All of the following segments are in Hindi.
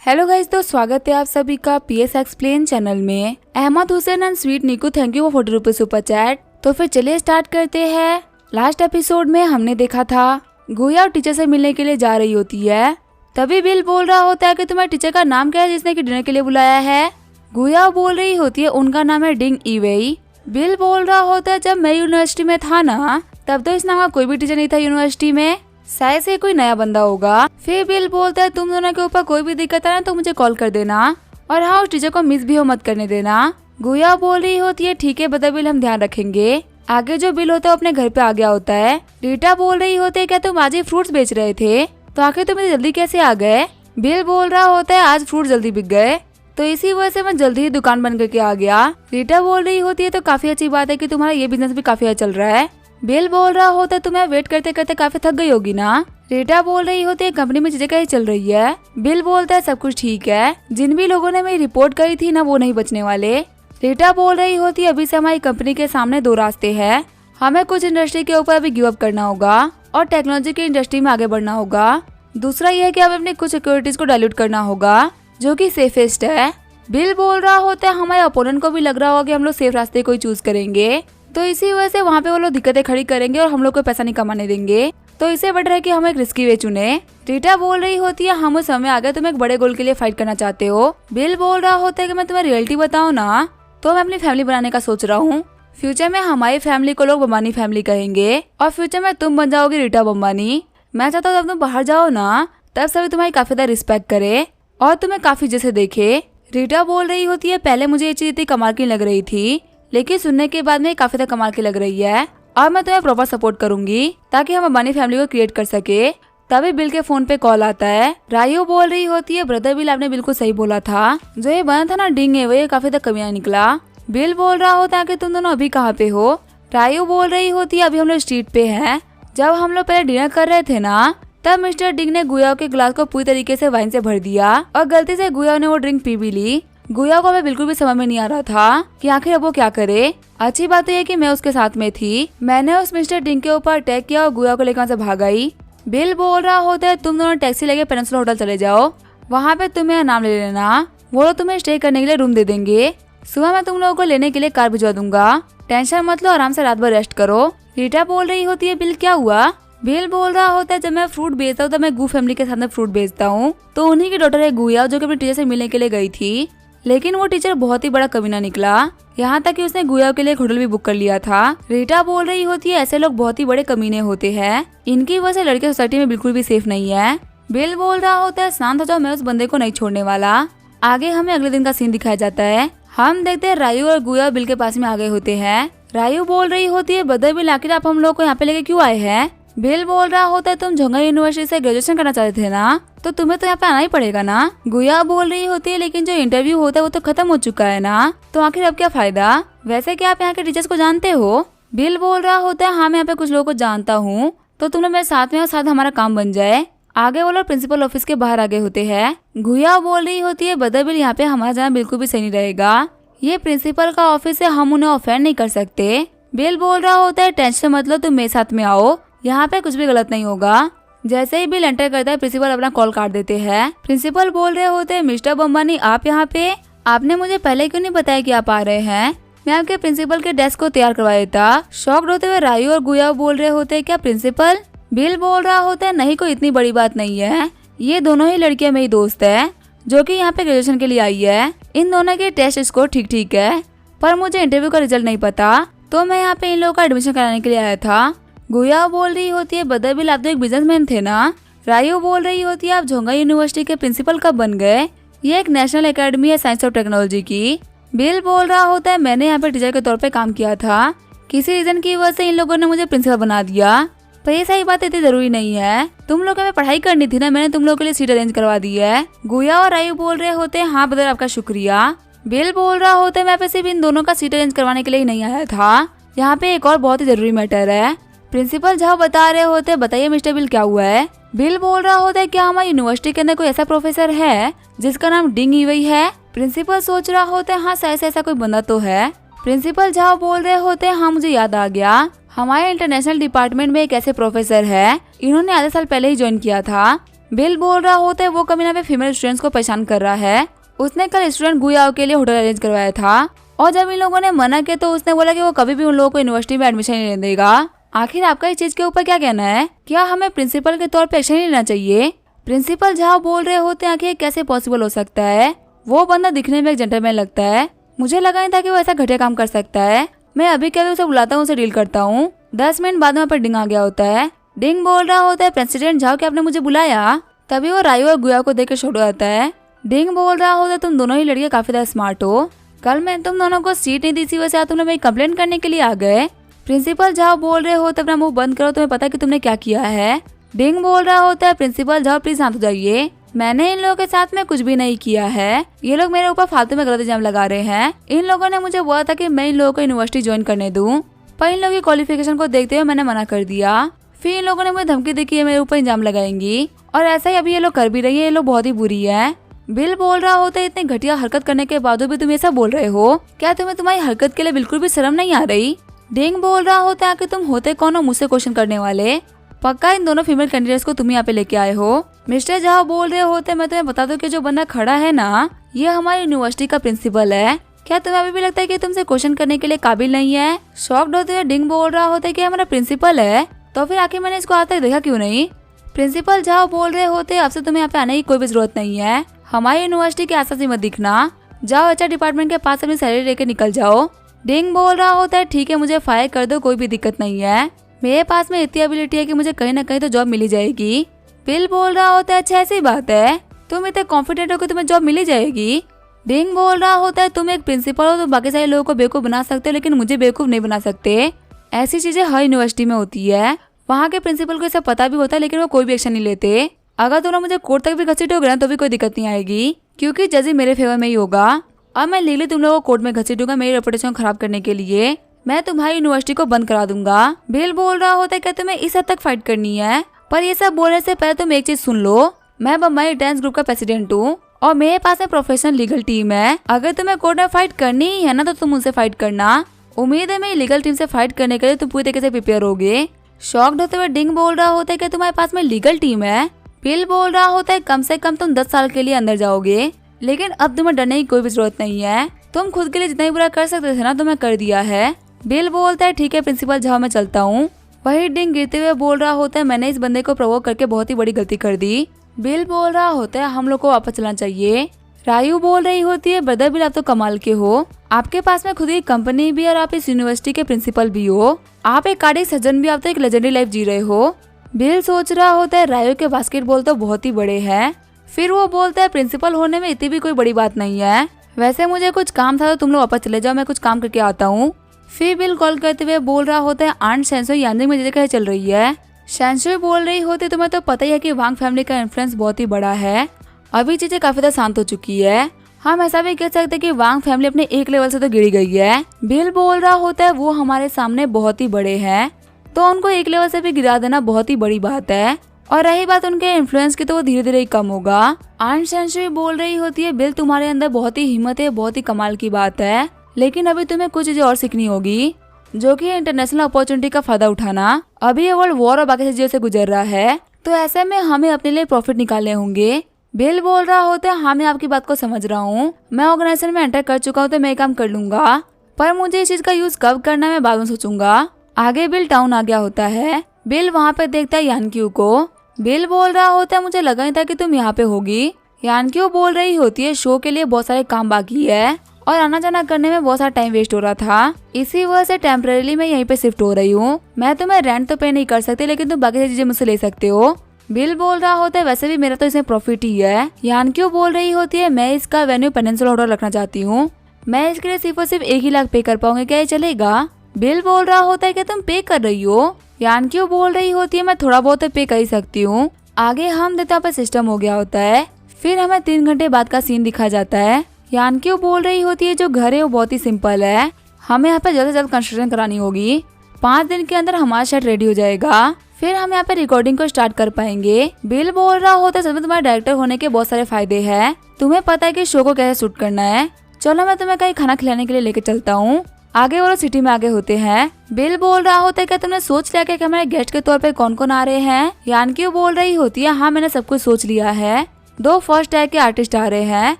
हेलो गाइस, तो स्वागत है आप सभी का पीएस एक्सप्लेन चैनल में। Ahmed Hussain and sweet Niku, thank you for 40 rupees super chat. तो फिर चलिए स्टार्ट करते हैं। लास्ट एपिसोड में हमने देखा था गुया और टीचर से मिलने के लिए जा रही होती है। तभी बिल बोल रहा होता है कि तुम्हारे टीचर का नाम क्या है जिसने कि डिनर के लिए बुलाया है। गुया बोल रही होती है उनका नाम है डिंग इवेई। बिल बोल रहा होता है जब मैं यूनिवर्सिटी में था ना, तब तो इस नाम का कोई भी टीचर नहीं था यूनिवर्सिटी में, शायद से कोई नया बंदा होगा। फिर बिल बोलता है तुम दोनों के ऊपर कोई भी दिक्कत है ना तो मुझे कॉल कर देना, और हाँ उस टीचर को मिस भी मत करने देना। गुया बोल रही होती है ठीक है बता बिल, हम ध्यान रखेंगे। आगे जो बिल होता है अपने घर पे आ गया होता है। रीटा बोल रही होती है क्या तुम आज ही फ्रूट्स बेच रहे थे, तो आखिर तुम इतनी जल्दी कैसे आ गए। बिल बोल रहा होता है आज फ्रूट जल्दी बिक गए, तो इसी वजह से मैं जल्दी ही दुकान बंद करके आ गया। रीटा बोल रही होती है तो काफी अच्छी बात है कि तुम्हारा ये बिजनेस भी काफी अच्छा चल रहा है। बिल बोल रहा होता है तुम्हें वेट करते करते काफी थक गई होगी ना। रीटा बोल रही होती है कंपनी में चीजें कैसी चल रही है। बिल बोलता है सब कुछ ठीक है, जिन भी लोगों ने मेरी रिपोर्ट करी थी ना वो नहीं बचने वाले। रीटा बोल रही होती है अभी से हमारी कंपनी के सामने दो रास्ते हैं, हमें कुछ इंडस्ट्री के ऊपर अभी गिव अप करना होगा और टेक्नोलॉजी की इंडस्ट्री में आगे बढ़ना होगा। दूसरा यह है कि हमें अपनी कुछ सिक्योरिटीज को डाइल्यूट करना होगा जो कि सेफेस्ट है। बिल बोल रहा होता है हमारे अपोनेंट को भी लग रहा होगा कि हम लोग सेफ रास्ते को ही चूज करेंगे, तो इसी वजह से वहाँ पे वो लोग दिक्कतें खड़ी करेंगे और हम लोग को पैसा नहीं कमाने देंगे, तो इससे बेटर है कि हम एक रिस्की वे चुने। रीटा बोल रही होती है हम उस समय आ गए, तुम एक बड़े गोल के लिए फाइट करना चाहते हो। बिल बोल रहा होता है कि मैं तुम्हें रियलिटी बताऊँ ना, तो मैं अपनी फैमिली बनाने का सोच रहा हूँ। फ्यूचर में हमारी फैमिली को लोग बम्बानी फैमिली कहेंगे और फ्यूचर में तुम बन जाओगे रीटा बम्बानी। मैं चाहता हूँ जब तुम बाहर जाओ ना तब सभी तुम्हारी काफी ज्यादा रिस्पेक्ट करे और तुम्हें काफी जैसे देखे। रीटा बोल रही होती है पहले मुझे ये चीज इतनी कमाल की लग रही थी, लेकिन सुनने के बाद में काफी ज्यादा कमाल की लग रही है और मैं तुम्हें प्रॉपर सपोर्ट करूंगी ताकि हम अंबानी फैमिली को क्रिएट कर सके। तभी बिल के फोन पे कॉल आता है। रायू बोल रही होती है ब्रदर बिल आपने बिल्कुल सही बोला था, जो ये बना था ना डिंग है वो ये काफी ज्यादा कमियां निकला। बिल बोल रहा होता है कि तुम दोनों अभी कहाँ पे हो। रायू बोल रही होती है अभी हम लोग स्ट्रीट पे हैं। जब हम लोग पहले डिनर कर रहे थे ना तब मिस्टर डिंग ने गुया के ग्लास को पूरी तरीके से वाइन से भर दिया और गलती से गुया ने वो ड्रिंक पी भी ली। गुया को हमें बिल्कुल भी समझ में नहीं आ रहा था कि आखिर अब वो क्या करे। अच्छी बात तो ये कि मैं उसके साथ में थी, मैंने उस मिस्टर डिंग के ऊपर अटैक किया और गुया को लेकर वहाँ से भाग आई। बिल बोल रहा होता है तुम दोनों टैक्सी लेके पेनिनसुला होटल चले जाओ, वहाँ पे तुम्हें नाम ले लेना, वो लोग तुम्हें स्टे करने के लिए रूम दे देंगे। सुबह मैं तुम लोगों को लेने के लिए कार भिजवा दूंगा, टेंशन मत लो, आराम से रात भर रेस्ट करो। रीटा बोल रही होती है बिल क्या हुआ। बिल बोल रहा होता है जब मैं फ्रूट बेचता हूँ तो मैं गू फैमिली के साथ में फ्रूट बेचता हूँ, तो उन्हीं की डॉटर है गुया जो कि अपने टीचर से मिलने के लिए गई थी, लेकिन वो टीचर बहुत ही बड़ा कमीना निकला, यहाँ तक कि उसने गुया के लिए होटल भी बुक कर लिया था। रीटा बोल रही होती है ऐसे लोग बहुत ही बड़े कमीने होते हैं, इनकी वजह से लड़के सोसाइटी में बिल्कुल भी सेफ नहीं है। बिल बोल रहा होता है शांत हो जाओ, मैं उस बंदे को नहीं छोड़ने वाला। आगे हमें अगले दिन का सीन दिखाया जाता है। हम देखते हैं रायू और गुया बिल के पास में आ गए होते हैं। रायू बोल रही होती है ब्रदर बिल आखिर आप हम लोग को यहाँ पे लेके क्यों आए हैं। बिल बोल रहा होता है तुम झोंगा यूनिवर्सिटी से ग्रेजुएशन करना चाहते थे ना, तो तुम्हें तो यहाँ पे आना ही पड़ेगा ना। गुया बोल रही होती है लेकिन जो इंटरव्यू होता है वो तो खत्म हो चुका है ना, तो आखिर अब क्या फायदा। वैसे क्या आप यहाँ के टीचर्स को जानते हो। बिल बोल रहा होता है हाँ मैं यहाँ पे कुछ लोगों को जानता हूँ, तो तुम लोग मेरे साथ में और साथ हमारा काम बन जाए। आगे वो लोग प्रिंसिपल ऑफिस के बाहर आगे होते हैं। गुया बोल रही होती है ब्रदर बिल यहाँ पे हमारा जाना बिल्कुल भी सही नहीं रहेगा, ये प्रिंसिपल का ऑफिस है, हम उन्हें ऑफेंड नहीं कर सकते। बिल बोल रहा होता है टेंशन मत लो, तुम मेरे साथ में आओ, यहाँ पे कुछ भी गलत नहीं होगा। जैसे ही बिल एंटर करता है प्रिंसिपल अपना कॉल काट देते हैं। प्रिंसिपल बोल रहे होते हैं मिस्टर बम्बानी आप यहाँ पे, आपने मुझे पहले क्यों नहीं बताया कि आप आ रहे हैं, मैं आपके प्रिंसिपल के डेस्क को तैयार करवा देता। शॉक्ड होते हुए रायू और गुया बोल रहे होते हैं क्या प्रिंसिपल। बिल बोल रहा होता है नहीं कोई इतनी बड़ी बात नहीं है, ये दोनों ही लड़कियां मेरी दोस्त है जो कि यहाँ पे ग्रेजुएशन के लिए आई है, इन दोनों के टेस्ट स्कोर ठीक ठीक है, पर मुझे इंटरव्यू का रिजल्ट नहीं पता, तो मैं यहाँ पे इन लोगों का एडमिशन कराने के लिए आया था। गुया बोल रही होती है ब्रदर बिल आप तो एक बिजनेसमैन थे ना। रायू बोल रही होती है आप झोंगा यूनिवर्सिटी के प्रिंसिपल कब बन गए, ये एक नेशनल एकेडमी है साइंस और टेक्नोलॉजी की। बिल बोल रहा होता है मैंने यहाँ पे टीचर के तौर पे काम किया था, किसी रीजन की वजह से इन लोगों ने मुझे प्रिंसिपल बना दिया, पर ये सही बात इतनी जरूरी नहीं है, तुम लोग हमें पढ़ाई करनी थी ना, मैंने तुम लोगों के लिए सीट अरेंज करवा दी है। गुया और रायू बोल रहे होते हैं हाँ ब्रदर आपका शुक्रिया। बिल बोल रहा होता है मैं पे सिर्फ इन दोनों का सीट अरेंज करवाने के लिए ही नहीं आया था, यहाँ पे एक और बहुत ही जरूरी मैटर है। प्रिंसिपल जहाँ बता रहे होते बताइए मिस्टर बिल क्या हुआ है। बिल बोल रहा होता है क्या हमारी यूनिवर्सिटी के अंदर कोई ऐसा प्रोफेसर है जिसका नाम डिंग इवेई है। प्रिंसिपल सोच रहा होता है हाँ शायद से ऐसा कोई बंदा तो है। प्रिंसिपल जहाँ बोल रहे होते हैं हाँ मुझे याद आ गया, हमारे इंटरनेशनल डिपार्टमेंट में एक ऐसे प्रोफेसर है, इन्होंने आधे साल पहले ही ज्वाइन किया था। बिल बोल रहा होता है वो कमीना पे फीमेल स्टूडेंट्स को परेशान कर रहा है। उसने कल स्टूडेंट गुयाओ के लिए होटल अरेंज करवाया था और जब इन लोगों ने मना किया तो उसने बोला कि वो कभी भी उन लोगों को यूनिवर्सिटी में एडमिशन नहीं लेने देगा। आखिर आपका इस चीज के ऊपर क्या कहना है? क्या हमें प्रिंसिपल के तौर पे एक्शन नहीं लेना चाहिए? प्रिंसिपल झाओ बोल रहे होते हैं आखिर कैसे पॉसिबल हो सकता है? वो बंदा दिखने में एक जेंटलमैन लगता है, मुझे लगा नहीं था कि वो ऐसा घटिया काम कर सकता है। मैं अभी क्या उसे बुलाता हूँ, उसे डील करता हूँ। 10 मिनट बाद में पर डिंग आ गया होता है। डिंग बोल रहा होता है प्रेसिडेंट झाओ कि आपने मुझे बुलाया? तभी वो रायू और गुया को देख के छोड़ आता है। डिंग बोल रहा होता है तुम दोनों ही लड़कियां काफी ज्यादा स्मार्ट हो, कल मैं तुम दोनों को सीट नहीं दी इसी वजह से तुमने मेरी कंप्लेंट करने के लिए आ गए। प्रिंसिपल झाओ बोल रहे होते अपना मुंह बंद करो, तुम्हें पता कि तुमने क्या किया है। डिंग बोल रहा होता है प्रिंसिपल झाओ प्लीज शांत हो जाइए, मैंने इन लोगों के साथ में कुछ भी नहीं किया है। ये लोग मेरे ऊपर फालतू में गलत इल्जाम लगा रहे हैं। इन लोगों ने मुझे बोला था कि मैं इन लोगों को यूनिवर्सिटी ज्वाइन करने दूं, पर इन लोगों की क्वालिफिकेशन को देखते हुए मैंने मना कर दिया। फिर इन लोगों ने मुझे धमकी दी कि ये मेरे ऊपर इल्जाम लगाएंगी और ऐसा ही अभी ये लोग कर भी रही है। ये लोग बहुत ही बुरी है। बिल बोल रहा होता है इतनी घटिया हरकत करने के बाद भी तुम ऐसा बोल रहे हो, क्या तुम्हें तुम्हारी हरकत के लिए बिल्कुल भी शर्म नहीं आ रही? डिंग बोल रहा होता है कि तुम होते कौन हो मुझसे क्वेश्चन करने वाले? पक्का इन दोनों फीमेल कैंडिडेट्स को तुम यहाँ पे लेके आए हो? मिस्टर झाओ बोल रहे होते मैं तुम्हें बता दूं कि जो बंदा खड़ा है ना, ये हमारी यूनिवर्सिटी का प्रिंसिपल है। क्या तुम्हें अभी भी लगता है कि तुमसे क्वेश्चन करने के लिए काबिल नहीं है? शॉक्ड होते हुए डिंग बोल रहा होता है कि हमारा प्रिंसिपल है, तो फिर आखिर मैंने इसको आज तक देखा क्यों नहीं? प्रिंसिपल झाओ बोल रहे होते अब से तुम्हें यहाँ पे आने की कोई भी जरूरत नहीं है, हमारी यूनिवर्सिटी के आसपास ही मत दिखना, जाओ एचआर डिपार्टमेंट के पास अपनी सैलरी लेके निकल जाओ। डिंग बोल रहा होता है ठीक है मुझे फायर कर दो, कोई भी दिक्कत नहीं है, मेरे पास में इतनी एबिलिटी है कि मुझे कहीं ना कहीं तो जॉब मिली जाएगी। बिल बोल रहा होता है अच्छा ऐसी बात है, तुम इतने कॉन्फिडेंट हो कि तुम्हें जॉब मिली जाएगी? डिंग बोल रहा होता है तुम एक प्रिंसिपल हो तो बाकी सारे लोगों को बेवकूफ बना सकते हो, लेकिन मुझे बेवकूफ नहीं बना सकते। ऐसी चीजें हर यूनिवर्सिटी में होती है, वहाँ के प्रिंसिपल को सब पता भी होता है लेकिन वो कोई भी एक्शन नहीं लेते। अगर तुम मुझे कोर्ट तक भी घसीटोगे ना तो भी कोई दिक्कत नहीं आएगी, क्योंकि जज मेरे फेवर में ही होगा। अब मैं लीगली तुम लोगों को कोर्ट में घसीटूंगा मेरी रेपुटेशन खराब करने के लिए, मैं तुम्हारी यूनिवर्सिटी को बंद करा दूंगा। बिल बोल रहा होता है क्या तुम्हें इस हद तक फाइट करनी है? पर ये सब बोलने से पहले तुम एक चीज सुन लो, मैं बम्बई डांस ग्रुप का प्रेसिडेंट हूँ और मेरे पास में प्रोफेशनल लीगल टीम है। अगर तुम्हें कोर्ट में फाइट करनी ही है ना तो तुम उनसे फाइट करना। उम्मीद है मेरी लीगल टीम से फाइट करने के लिए तुम पूरी तरीके से प्रिपेयर होगे। शॉक्ड होते हुए डिंग बोल रहा होता है कि तुम्हारे पास में लीगल टीम है। बिल बोल रहा होता है कम से कम तुम 10 साल के लिए अंदर जाओगे, लेकिन अब तुम्हें डरने की कोई भी जरूरत नहीं है, तुम खुद के लिए जितना ही बुरा कर सकते थे ना तुम्हें कर दिया है। बिल बोलता है ठीक है प्रिंसिपल झाओ मैं चलता हूँ। वही डिंग गिरते हुए बोल रहा होता है मैंने इस बंदे को प्रोवोक करके बहुत ही बड़ी गलती कर दी। बिल बोल रहा होता है हम लोग को वापस चलना चाहिए। रायू बोल रही होती है ब्रदर बिल आप तो कमाल के हो, आपके पास में खुद की कंपनी भी और आप इस यूनिवर्सिटी के प्रिंसिपल भी हो, आप एक कार्डियक सर्जन भी, आप तो एक लेजेंडरी लाइफ जी रहे हो। बिल सोच रहा होता है रायू के बास्केटबॉल तो बहुत ही बड़े हैं। फिर वो बोलता है प्रिंसिपल होने में इतनी भी कोई बड़ी बात नहीं है, वैसे मुझे कुछ काम था तो तुम लोग वापस चले जाओ, मैं कुछ काम करके आता हूँ। फिर बिल कॉल करते हुए बोल रहा होता है आंट सेंसो यांजिंग में जगह चल रही है। सेंसो बोल रही होती तुम्हें तो पता ही है कि वांग फैमिली का इन्फ्लुएंस बहुत ही बड़ा है, अभी चीजें काफी ज्यादा शांत हो चुकी है, हम ऐसा भी कह सकते हैं कि वांग फैमिली अपने एक लेवल से तो गिरी गई है। बिल बोल रहा होता है वो हमारे सामने बहुत ही बड़े हैं, तो उनको एक लेवल से भी गिरा देना बहुत ही बड़ी बात है, और रही बात उनके इन्फ्लुएंस की तो वो धीरे धीरे ही कम होगा। आंट सेंसो बोल रही होती है बिल तुम्हारे अंदर बहुत ही हिम्मत है, बहुत ही कमाल की बात है, लेकिन अभी तुम्हें कुछ चीजें और सीखनी होगी, जो कि इंटरनेशनल अपॉर्चुनिटी का फायदा उठाना। अभी ये वर्ल्ड वॉर और बाकी चीजों से गुजर रहा है, तो ऐसे में हमें अपने लिए प्रॉफिट निकालने होंगे। बिल बोल रहा होता है हाँ मैं आपकी बात को समझ रहा हूँ, मैं ऑर्गेनाइजेशन में एंटर कर चुका हूँ तो मैं काम कर लूंगा, पर मुझे इस चीज का यूज कब करना है मैं बाद में सोचूंगा। आगे बिल टाउन आ गया होता है। बिल वहाँ पे देखता है यानक्यू को। बिल बोल रहा होता है मुझे लगा नहीं था कि तुम यहाँ पे होगी। यानक्यू बोल रही होती है शो के लिए बहुत सारे काम बाकी है और आना जाना करने में बहुत सारा टाइम वेस्ट हो रहा था, इसी वजह से टेम्परेरी मैं यहीं पे शिफ्ट हो रही हूँ, मैं तुम्हें रेंट तो पे नहीं कर सकती लेकिन तुम बाकी चीजें मुझसे ले सकते हो। बिल बोल रहा होता है वैसे भी मेरा तो इसमें प्रॉफिट ही है। यानक्यू बोल रही होती है मैं इसका वेन्यू पेनिनसुला होटल रखना चाहती हूँ, मैं इसके लिए सिर्फ और सिर्फ 1 ही लाख पे कर पाऊंगी, क्या ये चलेगा? बिल बोल रहा होता है कि तुम पे कर रही हो। यानक्यू बोल रही होती है मैं थोड़ा बहुत पे कर ही सकती हूँ। आगे हम देता पे सिस्टम हो गया होता है। फिर हमें 3 घंटे बाद का सीन दिखा जाता है। यानक्यू बोल रही होती है जो घर है वो बहुत ही सिंपल है, हमें यहाँ पे जल्द से जल्द कंस्ट्रक्शन करानी होगी, 5 दिन के अंदर हमारा सेट रेडी हो जाएगा, फिर हम यहाँ पे रिकॉर्डिंग को स्टार्ट कर पाएंगे। बिल बोल रहा होता है सच में तुम्हारे डायरेक्टर होने के बहुत सारे फायदे हैं, तुम्हें पता है कि शो को कैसे शूट करना है, चलो मैं तुम्हें कहीं खाना खिलाने के लिए लेके चलता हूँ। आगे वो लोग सिटी में आगे होते हैं। बिल बोल रहा होता है क्या तुमने सोच लिया कि हमारे गेस्ट के तौर पे कौन कौन आ रहे हैं। यानकी बोल रही होती है हाँ मैंने सब कुछ सोच लिया है। 2 फर्स्ट टैग के आर्टिस्ट आ रहे हैं।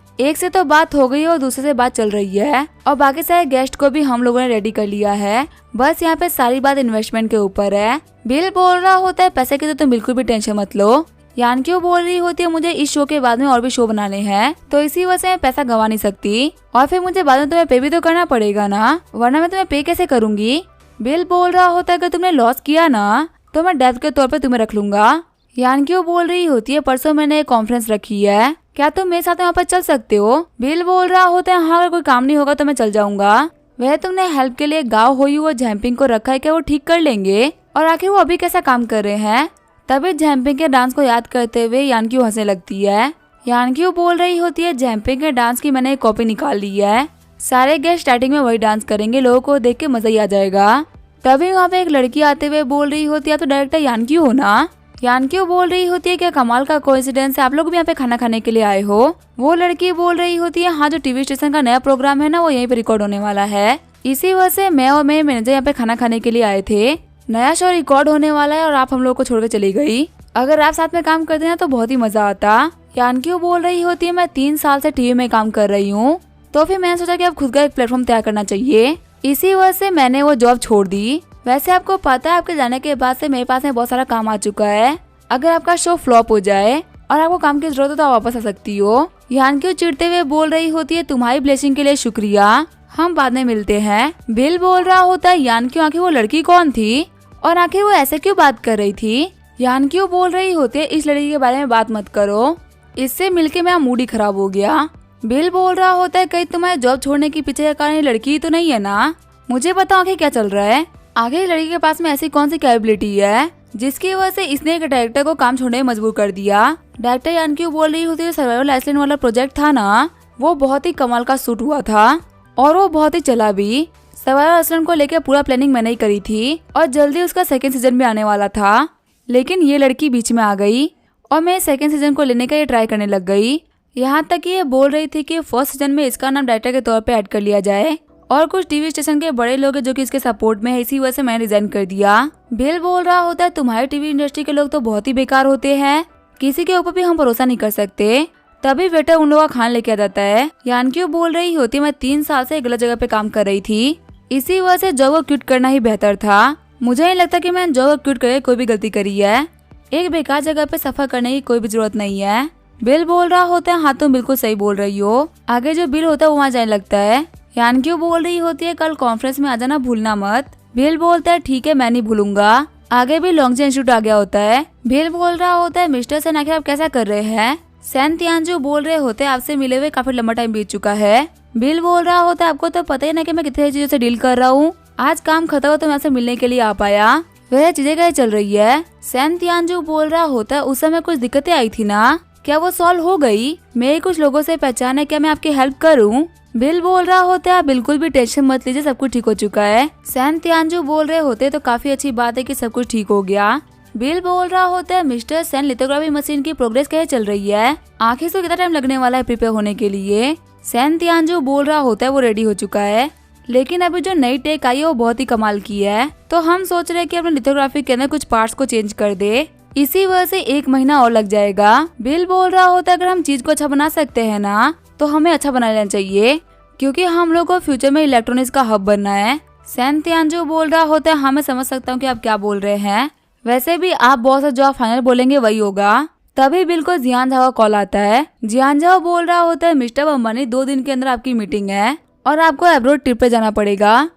एक से तो बात हो गई और दूसरे से बात चल रही है और बाकी सारे गेस्ट को भी हम लोगों ने रेडी कर लिया है। बस यहाँ पे सारी बात इन्वेस्टमेंट के ऊपर है। बिल बोल रहा होता है पैसे की तो तुम बिल्कुल भी टेंशन मत लो। यानकी बोल रही होती है मुझे इस शो के बाद में और भी शो बनाने हैं तो इसी वजह से मैं पैसा गंवा नहीं सकती और फिर मुझे बाद में तुम्हें पे भी तो करना पड़ेगा ना, वरना मैं तुम्हें पे कैसे करूंगी। बिल बोल रहा होता है कि तुमने लॉस किया ना तो मैं डेब्ट के तौर पे तुम्हें रख लूंगा। यानकी बोल रही होती है परसों मैंने एक कॉन्फ्रेंस रखी है, क्या तुम मेरे साथ वहाँ पर चल सकते हो। बिल बोल रहा होता है हाँ अगर कोई काम नहीं होगा तो मैं चल जाऊंगा। वह तुमने हेल्प के लिए गाँव होई वो जैम्पिंग को रखा है, क्या वो ठीक कर लेंगे और आखिर वो अभी कैसा काम कर रहे हैं। तभी जैम्पिंग के डांस को याद करते हुए यानकी हंसने लगती है। यानकी बोल रही होती है जैम्पिंग के डांस की मैंने एक कॉपी निकाल ली है, सारे गेस्ट स्टार्टिंग में वही डांस करेंगे, लोगों को देख के मजा ही आ जाएगा। तभी वहाँ पे एक लड़की आते हुए बोल रही होती है तो डायरेक्टर यानकी हो ना। यानकी बोल रही होती है क्या कमाल का कोइंसिडेंस है, आप लोग भी यहाँ पे खाना खाने के लिए आए हो। वो लड़की बोल रही होती है हाँ जो टीवी स्टेशन का नया प्रोग्राम है ना वो यहीं पे रिकॉर्ड होने वाला है, इसी वजह से मैं और मेरे मैनेजर यहाँ पे खाना खाने के लिए आए थे। नया शो रिकॉर्ड होने वाला है और आप हम लोग को छोड़कर चली गई, अगर आप साथ में काम करते ना तो बहुत ही मजा आता। यानकी बोल रही होती है मैं 3 साल से टीवी में काम कर रही हूँ तो फिर मैंने सोचा कि अब खुद का एक प्लेटफॉर्म तैयार करना चाहिए, इसी वजह से मैंने वो जॉब छोड़ दी। वैसे आपको पता है आपके जाने के बाद से मेरे पास में बहुत सारा काम आ चुका है, अगर आपका शो फ्लॉप हो जाए और आपको काम की जरूरत हो तो आप वापस आ सकती हो। यानकी चिढ़ते हुए बोल रही होती है तुम्हारी ब्लेसिंग के लिए शुक्रिया, हम बाद में मिलते हैं। बिल बोल रहा होता है यानकी आखिर वो लड़की कौन थी और आखिर वो ऐसे क्यों बात कर रही थी। यानकी बोल रही होती है इस लड़की के बारे में बात मत करो, इससे मिलके मेरा मूड ही खराब हो गया। बिल बोल रहा होता है कहीं तुम्हारे जॉब छोड़ने की पीछे का कारण लड़की तो नहीं है ना, मुझे बताओ आखिर क्या चल रहा है, आगे लड़की के पास में ऐसी कौन सी कैपेबिलिटी है जिसकी वजह से इसने एक डायरेक्टर को काम छोड़ने में मजबूर कर दिया। डायरेक्टर यानकी बोल रही होती है सर्वाइवल आइसलैंड वाला प्रोजेक्ट था ना वो बहुत ही कमाल का शूट हुआ था और वो बहुत ही चला भी। सर्वाइवल आइसलैंड को लेकर पूरा प्लानिंग मैंने ही करी थी और जल्दी उसका 2nd सीजन भी आने वाला था, लेकिन ये लड़की बीच में आ गई और मैं 2nd सीजन को लेने का ये ट्राई करने लग गई। यहाँ तक ये बोल रही थी कि 1st सीजन में इसका नाम डायरेक्टर के तौर पे ऐड कर लिया जाए और कुछ टीवी स्टेशन के बड़े लोग हैं जो कि इसके सपोर्ट में है, इसी वजह से मैंने रिजाइन कर दिया। बिल बोल रहा होता है तुम्हारी टीवी इंडस्ट्री के लोग तो बहुत ही बेकार होते हैं, किसी के ऊपर भी हम भरोसा नहीं कर सकते। तभी वेटर उन लोगों का खाना लेके आ जाता है। यानकी बोल रही होती है मैं 3 साल से गलत जगह पे काम कर रही थी, इसी वजह से जॉब को क्विट करना ही बेहतर था। मुझे नहीं लगता कि मैंने जॉब को क्विट करके कोई भी गलती करी है, एक बेकार जगह पे सफर करने की कोई भी जरूरत नहीं है। बिल बोल रहा होता है हाँ तुम बिल्कुल सही बोल रही हो, आगे जो बिल होता है वो वहाँ जाने लगता है। यानकी बोल रही होती है कल कॉन्फ्रेंस में आ जाना भूलना मत। बिल बोलता है ठीक है मैं नहीं भूलूंगा। आगे भी लॉन्गजे इंस्टीट्यूट आ गया होता है। बिल बोल रहा होता है मिस्टर सेन आखिर आप कैसा कर रहे हैं। सैन तियानजू बोल रहे होते हैं आपसे मिले हुए काफी लंबा टाइम बीत चुका है। बिल बोल रहा होता है आपको तो पता ही ना कि मैं कितनी चीजों से डील कर रहा हूँ, आज काम खत्म हो तो मैं आपसे मिलने के लिए आ पाया, वह चीजें कैसे चल रही है। सैन तियानजू बोल रहा होता है उस समय कुछ दिक्कतें आई थी ना, क्या वो सॉल्व हो गई। मेरे कुछ लोगों से पहचान है, क्या मैं आपकी हेल्प करूं। बिल बोल रहा होता है आप बिल्कुल भी टेंशन मत लीजिए, सब कुछ ठीक हो चुका है। सैन तियानजू बोल रहे होते तो काफी अच्छी बात है कि सब कुछ ठीक हो गया। बिल बोल रहा होता है मिस्टर सेन लिथोग्राफी मशीन की प्रोग्रेस कैसे चल रही है, आखिर से कितना टाइम लगने वाला है प्रिपेयर होने के लिए। सैन तियानजू बोल रहा होता है वो रेडी हो चुका है, लेकिन अभी जो नई टेक आई है वो बहुत ही कमाल की है, तो हम सोच रहे हैं कि अपने लिथोग्राफी के अंदर कुछ पार्ट्स को चेंज कर दे, इसी वजह से 1 महीना और लग जाएगा। बिल बोल रहा होता है अगर हम चीज को अच्छा बना सकते हैं ना तो हमें अच्छा बना लेना चाहिए, क्योंकि हम लोग को फ्यूचर में इलेक्ट्रॉनिक्स का हब बनना है। सैन तियानजू बोल रहा होता है हाँ मैं समझ सकता हूँ कि आप क्या बोल रहे हैं, वैसे भी आप बहुत जो आप फाइनल बोलेंगे वही होगा। तभी बिल को जियान झाओ का कॉल आता है। जियान झाओ बोल रहा होता है मिस्टर अंबानी 2 दिन के अंदर आपकी मीटिंग है और आपको अब्रॉड ट्रिप पे जाना पड़ेगा,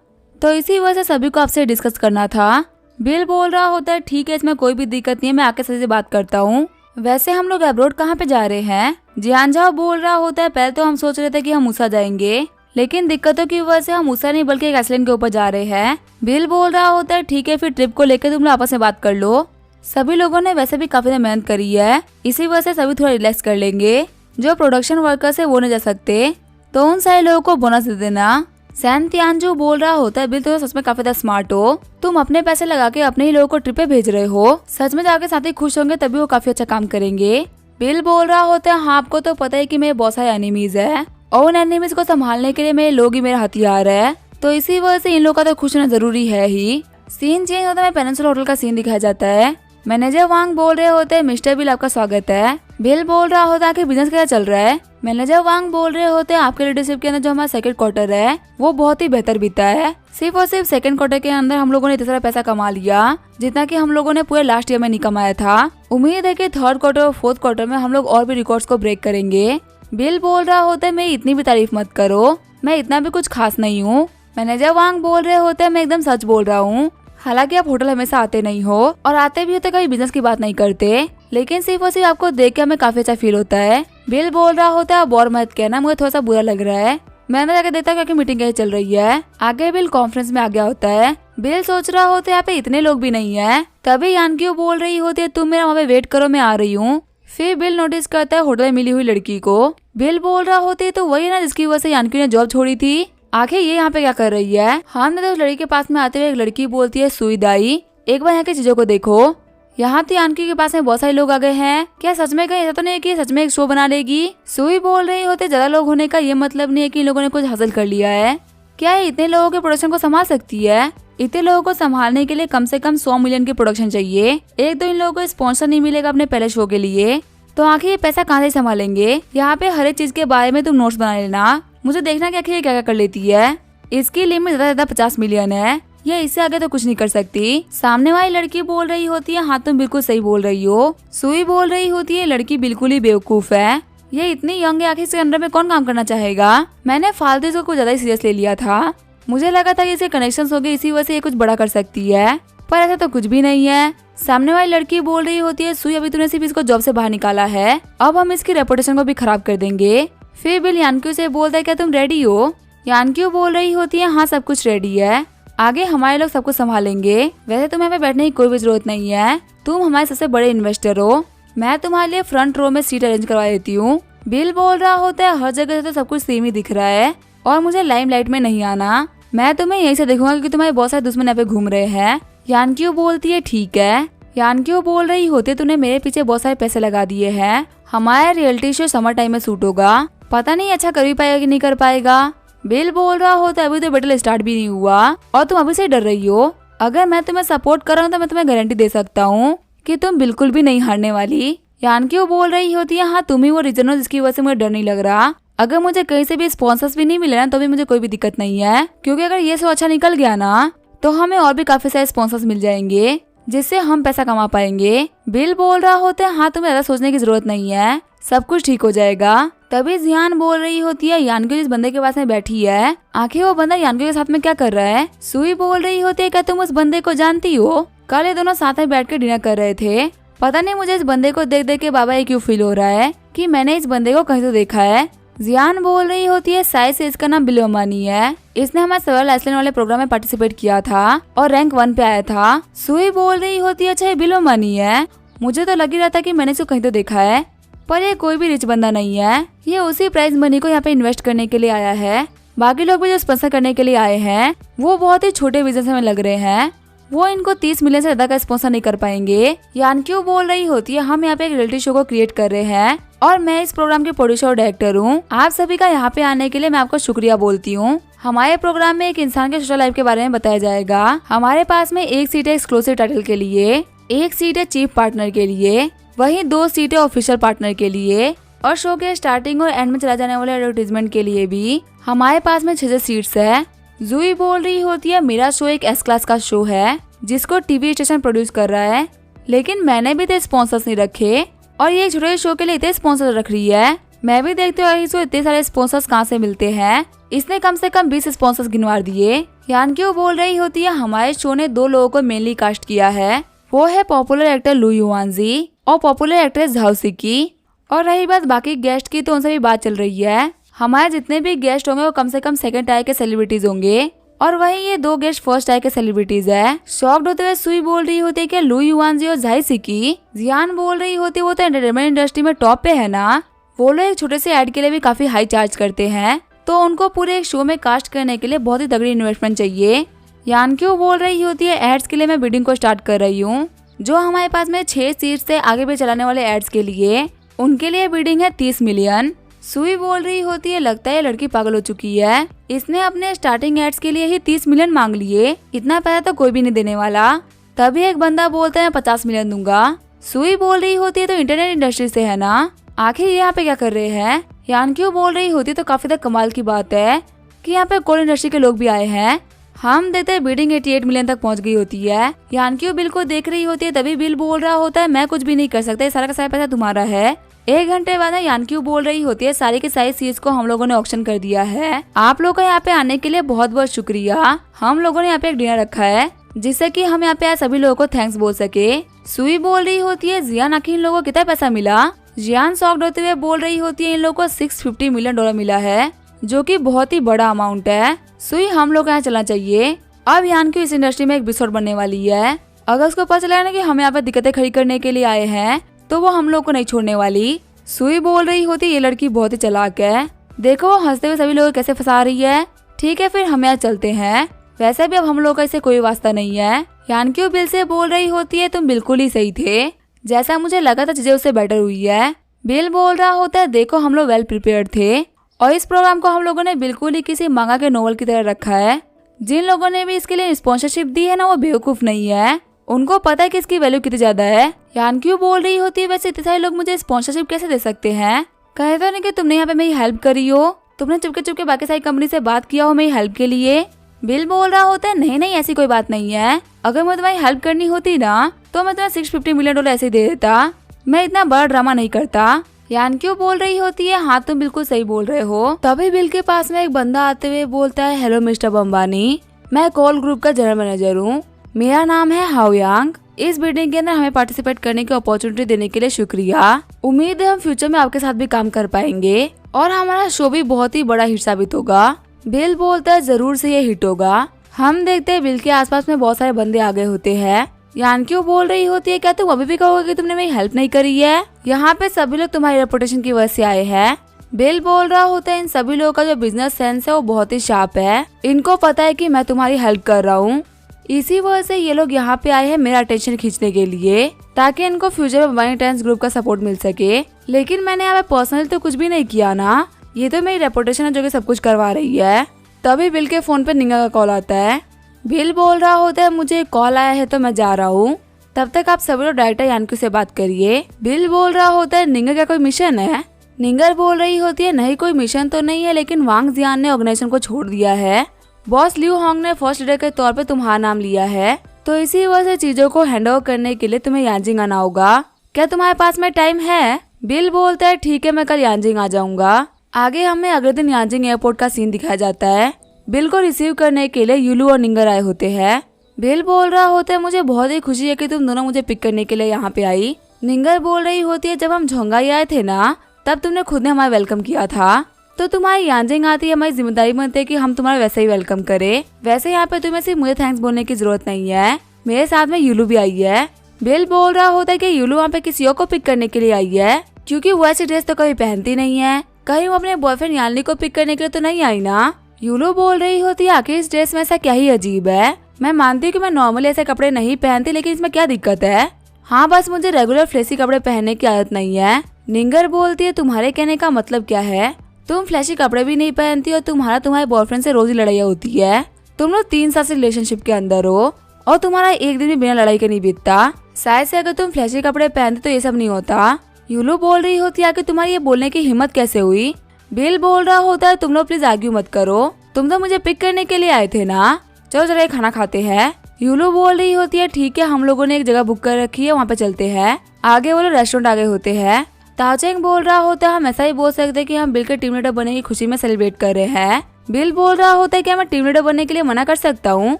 तो इसी वजह से सभी को आपसे डिस्कस करना था। बिल बोल रहा होता है ठीक है इसमें कोई भी दिक्कत नहीं है, मैं आके से बात करता हूँ। वैसे हम लोग अब्रॉड कहाँ पे जा रहे हैं। जियान झाओ बोल रहा होता है पहले तो हम सोच रहे थे कि हम मूसा जाएंगे, लेकिन दिक्कतों की वजह से हम मूसा नहीं बल्कि एक आइसलैंड के ऊपर जा रहे हैं। बिल बोल रहा होता है ठीक है फिर ट्रिप को लेकर तुम लोग आपस में बात कर लो। सभी लोगों ने वैसे भी काफी मेहनत करी है, इसी वजह से सभी थोड़ा रिलैक्स कर लेंगे। जो प्रोडक्शन वर्कर्स है वो नहीं जा सकते तो उन सारे लोगों को बोनस दे देना। सैन तियानजू बोल रहा होता है बिल तो सच में काफी ज्यादा स्मार्ट हो, तुम अपने पैसे लगा के अपने ही लोगों को ट्रिप पे भेज रहे हो, सच में जाके साथी खुश होंगे तभी वो काफी अच्छा काम करेंगे। बिल बोल रहा होता है हाँ आपको तो पता है कि मेरे बहुत सारे एनिमीज है और उन एनिमीज को संभालने के लिए मेरे लोग ही मेरा हथियार है, तो इसी वजह से इन लोगों का तो खुश होना जरूरी है ही। सीन चेंज होता है, पेनिनसुला होटल का सीन दिखाया जाता है। मैनेजर वांग बोल रहे होते हैं, मिस्टर बिल आपका स्वागत है। बिल बोल रहा होता है कि बिजनेस कैसा चल रहा है। मैनेजर वांग बोल रहे होते हैं, आपके लीडरशिप के अंदर जो हमारा सेकंड क्वार्टर है वो बहुत ही बेहतर बीता है। सिर्फ और सिर्फ सेकंड क्वार्टर के अंदर हम लोगों ने इतना सारा पैसा कमा लिया जितना कि हम लोगों ने पूरे लास्ट ईयर में नहीं कमाया था। उम्मीद है कि थर्ड क्वार्टर और फोर्थ क्वार्टर में हम लोग और भी रिकॉर्ड्स को ब्रेक करेंगे। बिल बोल रहा होता है, मेरी इतनी भी तारीफ मत करो, मैं इतना भी कुछ खास नहीं हूँ। मैनेजर वांग बोल रहे होते हैं, मैं एकदम सच बोल रहा हूँ। हालांकि आप होटल हमेशा आते नहीं हो और आते भी हो तो कभी बिजनेस की बात नहीं करते, लेकिन सिर्फ और सिर्फ आपको देख के हमें काफी अच्छा फील होता है। बिल बोल रहा होता है, आप और मत कहना, मुझे थोड़ा सा बुरा लग रहा है। मैं अंदर जाके देखता हूँ कि मीटिंग कैसे चल रही है। आगे बिल कॉन्फ्रेंस में आ गया होता है। बिल सोच रहा होता है यहाँ पे इतने लोग भी नहीं है। तभी यानक्यू बोल रही होती है, तुम मेरा वहाँ पे वेट करो, मैं आ रही हूँ। फिर बिल नोटिस करता है होटल में मिली हुई लड़की को। बिल बोल रहा होती है, तो वही ना जिसकी वजह से यानक्यू ने जॉब छोड़ी थी। आखिर ये यहाँ पे क्या कर रही है। हमने तो उस लड़की के पास में आते हुए एक लड़की बोलती है, सुईदाई एक बार यहाँ की चीजों को देखो। यहाँ तो यानक्यू के पास में बहुत सारे लोग आ गए हैं। क्या सच में कहीं ऐसा तो नहीं कि सच में एक शो बना लेगी। सुई बोल रही होते, ज्यादा लोग होने का ये मतलब नहीं है कि इन लोगों ने कुछ हासिल कर लिया है। क्या ये इतने लोगों के प्रोडक्शन को संभाल सकती है। इतने लोगों को संभालने के लिए कम से कम 100 मिलियन की प्रोडक्शन चाहिए। एक तो इन लोगों को स्पॉन्सर नहीं मिलेगा अपने पहले शो के लिए, तो आखिर ये पैसा कहाँ से संभालेंगे। यहाँ पे हर एक चीज के बारे में तुम नोट्स बना लेना, मुझे देखना कि आखिर ये क्या क्या कर लेती है। इसकी लिमिट ज्यादा 50 मिलियन है, ये इससे आगे तो कुछ नहीं कर सकती। सामने वाली लड़की बोल रही होती है, हाँ तुम बिल्कुल सही बोल रही हो। सुई बोल रही होती है, लड़की बिल्कुल ही बेवकूफ है, ये इतनी यंग है, आखिर इसके अंडर में कौन काम करना चाहेगा। मैंने फालतू इसको कुछ ज्यादा ही सीरियस ले लिया था। मुझे लगा था कि इसे कनेक्शंस हो गए, इसी वजह से ये कुछ बड़ा कर सकती है, पर ऐसा तो कुछ भी नहीं है। सामने वाली लड़की बोल रही होती है, सुई अभी तूने सिर्फ इसको जॉब से बाहर निकाला है, अब हम इसकी रेपुटेशन को भी खराब कर देंगे। फिर बिल यानक्यू से बोलता है, क्या तुम रेडी हो। यानक्यू बोल रही होती है, हाँ सब कुछ रेडी है, आगे हमारे लोग सब कुछ संभालेंगे। वैसे तुम्हें यहाँ पे बैठने की कोई भी जरूरत नहीं है, तुम हमारे सबसे बड़े इन्वेस्टर हो, मैं तुम्हारे लिए फ्रंट रो में सीट अरेंज करवा देती हूँ। बिल बोल रहा होता है, हर जगह से तो सब कुछ सेम ही दिख रहा है और मुझे लाइमलाइट में नहीं आना, मैं तुम्हें यहीं से देखूंगा क्योंकि तुम्हारे बहुत सारे दुश्मन यहाँ पे घूम रहे हैं। यानक्यू बोलती है, ठीक है। यानक्यू बोल रही होती है, तूने मेरे पीछे बहुत सारे पैसे लगा दिए हैं, हमारा रियलिटी शो समर टाइम में शूट होगा, पता नहीं अच्छा कर भी पाएगा कि नहीं कर पाएगा। बिल बोल रहा होता है, अभी तो बैटल स्टार्ट भी नहीं हुआ और तुम अभी से डर रही हो। अगर मैं तुम्हें सपोर्ट कर रहा हूँ तो मैं तुम्हें गारंटी दे सकता हूँ कि तुम बिल्कुल भी नहीं हारने वाली। यानक्यू बोल रही होती है, हाँ तुम ही वो रीजन हो जिसकी वजह से मुझे डर नहीं लग रहा। अगर मुझे कहीं से भी स्पॉन्सर्स भी नहीं मिले ना तो भी मुझे कोई भी दिक्कत नहीं है, क्योंकि अगर ये शो अच्छा निकल गया ना तो हमें और भी काफी सारे स्पॉन्सर्स मिल जाएंगे जिससे हम पैसा कमा पाएंगे। बिल बोल रहा होता है, हाँ तुम्हें ज्यादा सोचने की जरूरत नहीं है, सब कुछ ठीक हो जाएगा। तभी जियान बोल रही होती है, यानक्यू जिस बंदे के पास में बैठी है, आखिर वो बंदा यानक्यू के साथ में क्या कर रहा है। सुई बोल रही होती है, क्या तुम उस बंदे को जानती हो, कल ये दोनों साथ में बैठ कर डिनर कर रहे थे, पता नहीं मुझे इस बंदे को देख देख के बाबा ये क्यों फील हो रहा है कि मैंने इस बंदे को कहीं तो देखा है। जियान बोल रही होती है, शायद से इसका नाम बिल अमानी है, इसने हमारे सवाल आइसलैंड वाले प्रोग्राम में पार्टिसिपेट किया था और रैंक 1 पे आया था। सुई बोल रही होती है, अच्छा ये बिल अमानी है, मुझे तो लग ही रहा था कि मैंने इसको कहीं तो देखा है, पर ये कोई भी रिच बंदा नहीं है, ये उसी प्राइज मनी को यहाँ पे इन्वेस्ट करने के लिए आया है। बाकी लोग भी जो स्पॉन्सर करने के लिए आए हैं वो बहुत ही छोटे बिजनेस में लग रहे हैं, वो इनको 30 मिलियन से ज्यादा का स्पॉन्सर नहीं कर पाएंगे। यानक्यू बोल रही होती है, हम यहाँ पे एक रियलिटी शो को क्रिएट कर रहे हैं और मैं इस प्रोग्राम के प्रोड्यूसर और डायरेक्टर हूँ। आप सभी का यहाँ पे आने के लिए मैं आपको शुक्रिया बोलती हूँ। हमारे प्रोग्राम में एक इंसान के सोशल लाइफ के बारे में बताया जाएगा। हमारे पास में एक सीट है एक्सक्लूसिव टाइटल के लिए, एक सीट है चीफ पार्टनर के लिए, वहीं 2 सीटें ऑफिशियल पार्टनर के लिए और शो के स्टार्टिंग और एंड में चला जाने वाले एडवर्टीजमेंट के लिए भी हमारे पास में 6 सीट्स है। जुई बोल रही होती है, मेरा शो एक S क्लास का शो है जिसको टीवी स्टेशन प्रोड्यूस कर रहा है, लेकिन मैंने भी तो स्पॉन्सर्स नहीं रखे और ये छोटे शो के लिए इतने स्पॉन्सर रख रही है। मैं भी देखते हुए इसको इतने सारे स्पॉन्सर्स कहाँ से मिलते हैं, इसने कम से कम 20 स्पॉन्सर्स गिनवा दिए। यानक्यू बोल रही होती है, हमारे शो ने 2 लोगों को मेनली कास्ट किया है, वो है पॉपुलर एक्टर लू युआनजी और पॉपुलर एक्ट्रेस झाओ सिकी। और रही बात बाकी गेस्ट की तो उनसे भी बात चल रही है। हमारे जितने भी गेस्ट होंगे वो कम से कम सेकंड टायर के सेलिब्रिटीज होंगे और वहीं ये 2 गेस्ट फर्स्ट टायर के सेलिब्रिटीज है। शॉक्ड होते हुए सुई बोल रही होती है कि लू युआनजी और झाई सिकी। जियान बोल रही होती है, वो तो एंटरटेनमेंट इंडस्ट्री में टॉप पे है ना, वो लोग एक छोटे से एड के लिए भी काफी हाई चार्ज करते हैं, तो उनको पूरे एक शो में कास्ट करने के लिए बहुत ही तगड़ी इन्वेस्टमेंट चाहिए। यानक्यू बोल रही होती है, एड्स के लिए मैं बिडिंग को स्टार्ट कर रही हूँ, जो हमारे पास में 6 सीट से आगे भी चलाने वाले एड्स के लिए, उनके लिए बिडिंग है 30 मिलियन। सुई बोल रही होती है, लगता है लड़की पागल हो चुकी है, इसने अपने स्टार्टिंग एड्स के लिए ही 30 मिलियन मांग लिए, इतना पैसा तो कोई भी नहीं देने वाला। तभी एक बंदा बोलता है 50 मिलियन दूंगा। सुई बोल रही होती है तो इंटरनेट इंडस्ट्री से है ना, आखिर यहाँ पे क्या कर रहे हैं। यानक्यू बोल रही होती है तो काफी तक कमाल की बात है कि यहाँ पे कोल इंडस्ट्री के लोग भी आए हैं। हम देखते हैं बिडिंग 88 मिलियन तक पहुंच गई होती है। यानक्यू बिल को देख रही होती है, तभी बिल बोल रहा होता है मैं कुछ भी नहीं कर सकता, सारा का सारा पैसा तुम्हारा है। 1 घंटे बाद यानक्यू बोल रही होती है सारी की सारी चीज को हम लोगों ने ऑक्शन कर दिया है। आप लोगों का यहाँ पे आने के लिए बहुत बहुत शुक्रिया। हम लोगों ने यहाँ पे एक डिनर रखा है जिससे कि हम यहाँ पे आए सभी लोगों को थैंक्स बोल सके। सुई बोल रही होती है जियान आखिर इन लोगों को कितना पैसा मिला। जियान शॉक्ड होते हुए बोल रही होती है इन लोगों को $650 मिलियन मिला है, जो कि बहुत ही बड़ा अमाउंट है। सुई हम लोग यहाँ चलना चाहिए। अब यानक्यू इस इंडस्ट्री में एक एपिसोड बनने वाली है। अगर उसको पता चला ना कि हम यहाँ पे दिक्कतें खड़ी करने के लिए आए हैं तो वो हम लोग को नहीं छोड़ने वाली। सुई बोल रही होती ये लड़की बहुत ही चालाक है, देखो वो हंसते हुए सभी लोग कैसे फंसा रही है। ठीक है फिर हम यहाँ चलते हैं, वैसे भी अब हम लोग का इससे कोई वास्ता नहीं है। यानक्यू बिल से बोल रही होती है तुम बिल्कुल ही सही थे, जैसा मुझे लगा था चीजें उससे बेटर हुई है। बिल बोल रहा होता है देखो हम लोग वेल प्रिपेयर्ड थे और इस प्रोग्राम को हम लोगों ने बिल्कुल ही किसी मांगा के नोवेल की तरह रखा है। जिन लोगों ने भी इसके लिए स्पॉन्सरशिप दी है ना वो बेवकूफ नहीं है, उनको पता है कि इसकी वैल्यू कितनी ज्यादा है। यानक्यू बोल रही होती है वैसे इतने सारे लोग मुझे स्पॉन्सरशिप कैसे दे सकते हैं, कहे तो नहीं कि तुमने यहाँ पे मेरी हेल्प करी हो, तुमने चुपके चुपके बाकी सारी कंपनी से बात किया हो मेरी हेल्प के लिए। बिल बोल रहा होता है नहीं नहीं ऐसी कोई बात नहीं है, अगर मैं तुम्हारी हेल्प करनी होती ना तो मैं तुम्हें $650 मिलियन ऐसे दे देता, मैं इतना बड़ा ड्रामा नहीं करता। यानक्यू बोल रही होती है हाँ तुम बिल्कुल सही बोल रहे हो। तभी बिल के पास में एक बंदा आते हुए बोलता है हेलो मिस्टर बम्बानी, मैं कोल ग्रुप का जनरल मैनेजर हूँ, मेरा नाम है हाओयांग। इस बिल्डिंग के अंदर हमें पार्टिसिपेट करने की अपॉर्चुनिटी देने के लिए शुक्रिया। उम्मीद है हम फ्यूचर में आपके साथ भी काम कर पाएंगे और हमारा शो भी बहुत ही बड़ा हिट साबित होगा। बिल बोलता है जरूर से ये हिट होगा। हम देखते हैं बिल के आसपास में बहुत सारे बंदे आ गए होते हैं। यानक्यू बोल रही होती है क्या तुम अभी भी कहोगे कि तुमने मेरी हेल्प नहीं करी है, यहाँ पे सभी लोग तुम्हारी रेपुटेशन की वजह से आए हैं। बिल बोल रहा होता है इन सभी लोगों का जो बिजनेस सेंस है वो बहुत ही शार्प है, इनको पता है कि मैं तुम्हारी हेल्प कर रहा हूँ, इसी वजह से ये लोग यहाँ पे आए हैं मेरा अटेंशन खींचने के लिए ताकि इनको फ्यूचर में बनी टेंस ग्रुप का सपोर्ट मिल सके। लेकिन मैंने यहाँ पे पर्सनली तो कुछ भी नहीं किया ना, ये तो मेरी रेपुटेशन है जो कि सब कुछ करवा रही है। तभी बिल के फोन पे निंगा का कॉल आता है। बिल बोल रहा होता है मुझे कॉल आया है तो मैं जा रहा हूँ, तब तक आप सभी लोग डायरेक्टर यानक्यू से बात करिए। बिल बोल रहा होता है निंगर क्या कोई मिशन है। निंगर बोल रही होती है नहीं कोई मिशन तो नहीं है, लेकिन वांग जियान ने ऑर्गेनाइजेशन को छोड़ दिया है, बॉस लिू होंग ने फर्स्ट लीडर के तौर पे तुम्हारा नाम लिया है, तो इसी वजह से चीजों को हैंड ओवर करने के लिए तुम्हें यांजिंग आना होगा, क्या तुम्हारे पास में टाइम है। बिल बोलता है ठीक है मैं कल यांजिंग आ जाऊंगा। आगे हमें अगले दिन यांजिंग एयरपोर्ट का सीन दिखाया जाता है। बिल को रिसीव करने के लिए यूलू और निंगर आए होते हैं। बिल बोल रहा होता है मुझे बहुत ही खुशी है कि तुम दोनों मुझे पिक करने के लिए यहाँ पे आई। निंगर बोल रही होती है जब हम झोंगाई आए थे ना तब तुमने खुद ने हमारा वेलकम किया था, तो तुम्हारी यांजिंग आती है हमारी जिम्मेदारी बनती है कि हम तुम्हारा वैसे ही वेलकम करें। वैसे यहाँ पे तुम्हें सिर्फ मुझे थैंक्स बोलने की जरूरत नहीं है, मेरे साथ में यूलू भी आई है। बिल बोल रहा होता है कि यूलू वहाँ पे किसी और को पिक करने के लिए आई है, क्योंकि वो ऐसी ड्रेस तो कभी पहनती नहीं है, कहीं वो अपने बॉयफ्रेंड यानली को पिक करने के लिए तो नहीं आई ना। यूलू बोल रही होती है आखिर इस ड्रेस में ऐसा क्या ही अजीब है, मैं मानती हूँ कि मैं नॉर्मली ऐसे कपड़े नहीं पहनती, लेकिन इसमें क्या दिक्कत है। हाँ बस मुझे रेगुलर फ्लैशी कपड़े पहनने की आदत नहीं है। निंगर बोलती है तुम्हारे कहने का मतलब क्या है, तुम फ्लैशी कपड़े भी नहीं पहनती और तुम्हारे बॉयफ्रेंड से रोज ही लड़ाई होती है, तुम लोग 3 साल से रिलेशनशिप के अंदर हो और तुम्हारा एक दिन भी बिना लड़ाई के नहीं बीतता, शायद से अगर तुम फ्लैशी कपड़े पहनते तो ये सब नहीं होता। यूलू बोल रही होती है कि तुम्हारी ये बोलने की हिम्मत कैसे हुई। बिल बोल रहा होता है तुम लोग प्लीज आर्ग्यू मत करो, तुम तो मुझे पिक करने के लिए आए थे ना, चलो जरा खाना खाते हैं। यूलू बोल रही होती है ठीक है हम लोगों ने एक जगह बुक कर रखी है वहाँ पे चलते हैं। आगे वो लोग रेस्टोरेंट आ गए होते हैं। ताचेंग बोल रहा होता है हम ऐसा ही बोल सकते हैं कि हम बिल के टीम लीडर बनने की खुशी में सेलिब्रेट कर रहे हैं। बिल बोल रहा होता है कि मैं टीम लीडर बनने के लिए मना कर सकता हूँ।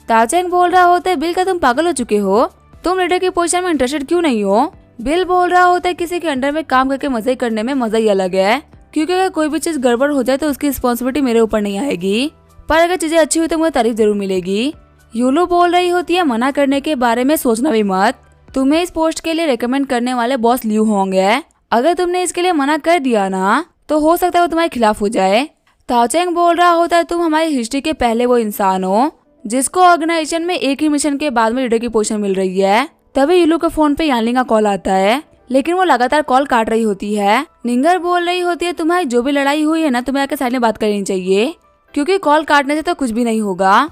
ताचेंग बोल रहा होता है बिल का तुम पागल हो चुके हो, तुम लीडर की पोजीशन में इंटरेस्टेड क्यों नहीं हो। बिल बोल रहा होता है किसी के अंडर में काम करके मजे करने में मजा ही अलग है, क्योंकि अगर कोई भी चीज गड़बड़ हो जाए तो उसकी रिस्पॉन्सिबिलिटी मेरे ऊपर नहीं आएगी, पर अगर चीजें अच्छी हुई तो मुझे तारीफ जरूर मिलेगी। यूलू बोल रही होती है मना करने के बारे में सोचना भी मत, तुम्हें इस पोस्ट के लिए रेकमेंड करने वाले बॉस लियू होंग है, अगर तुमने इसके लिए मना कर दिया ना तो हो सकता है वो तुम्हारे खिलाफ हो जाए। ताचेंग बोल रहा होता है तुम हमारी हिस्ट्री के पहले वो इंसान हो जिसको ऑर्गेनाइजेशन में एक ही मिशन के बाद में लीडर की पोजीशन मिल रही है। तभी यूलू के फोन पे यानलिंग का कॉल आता है। लेकिन वो लगातार कॉल काट रही होती है। निंगर बोल रही होती है तुम्हारी जो भी लड़ाई हुई है ना, तुम्हें आके साइड में बात करनी चाहिए, क्योंकि कॉल काटने से तो कुछ भी नहीं होगा।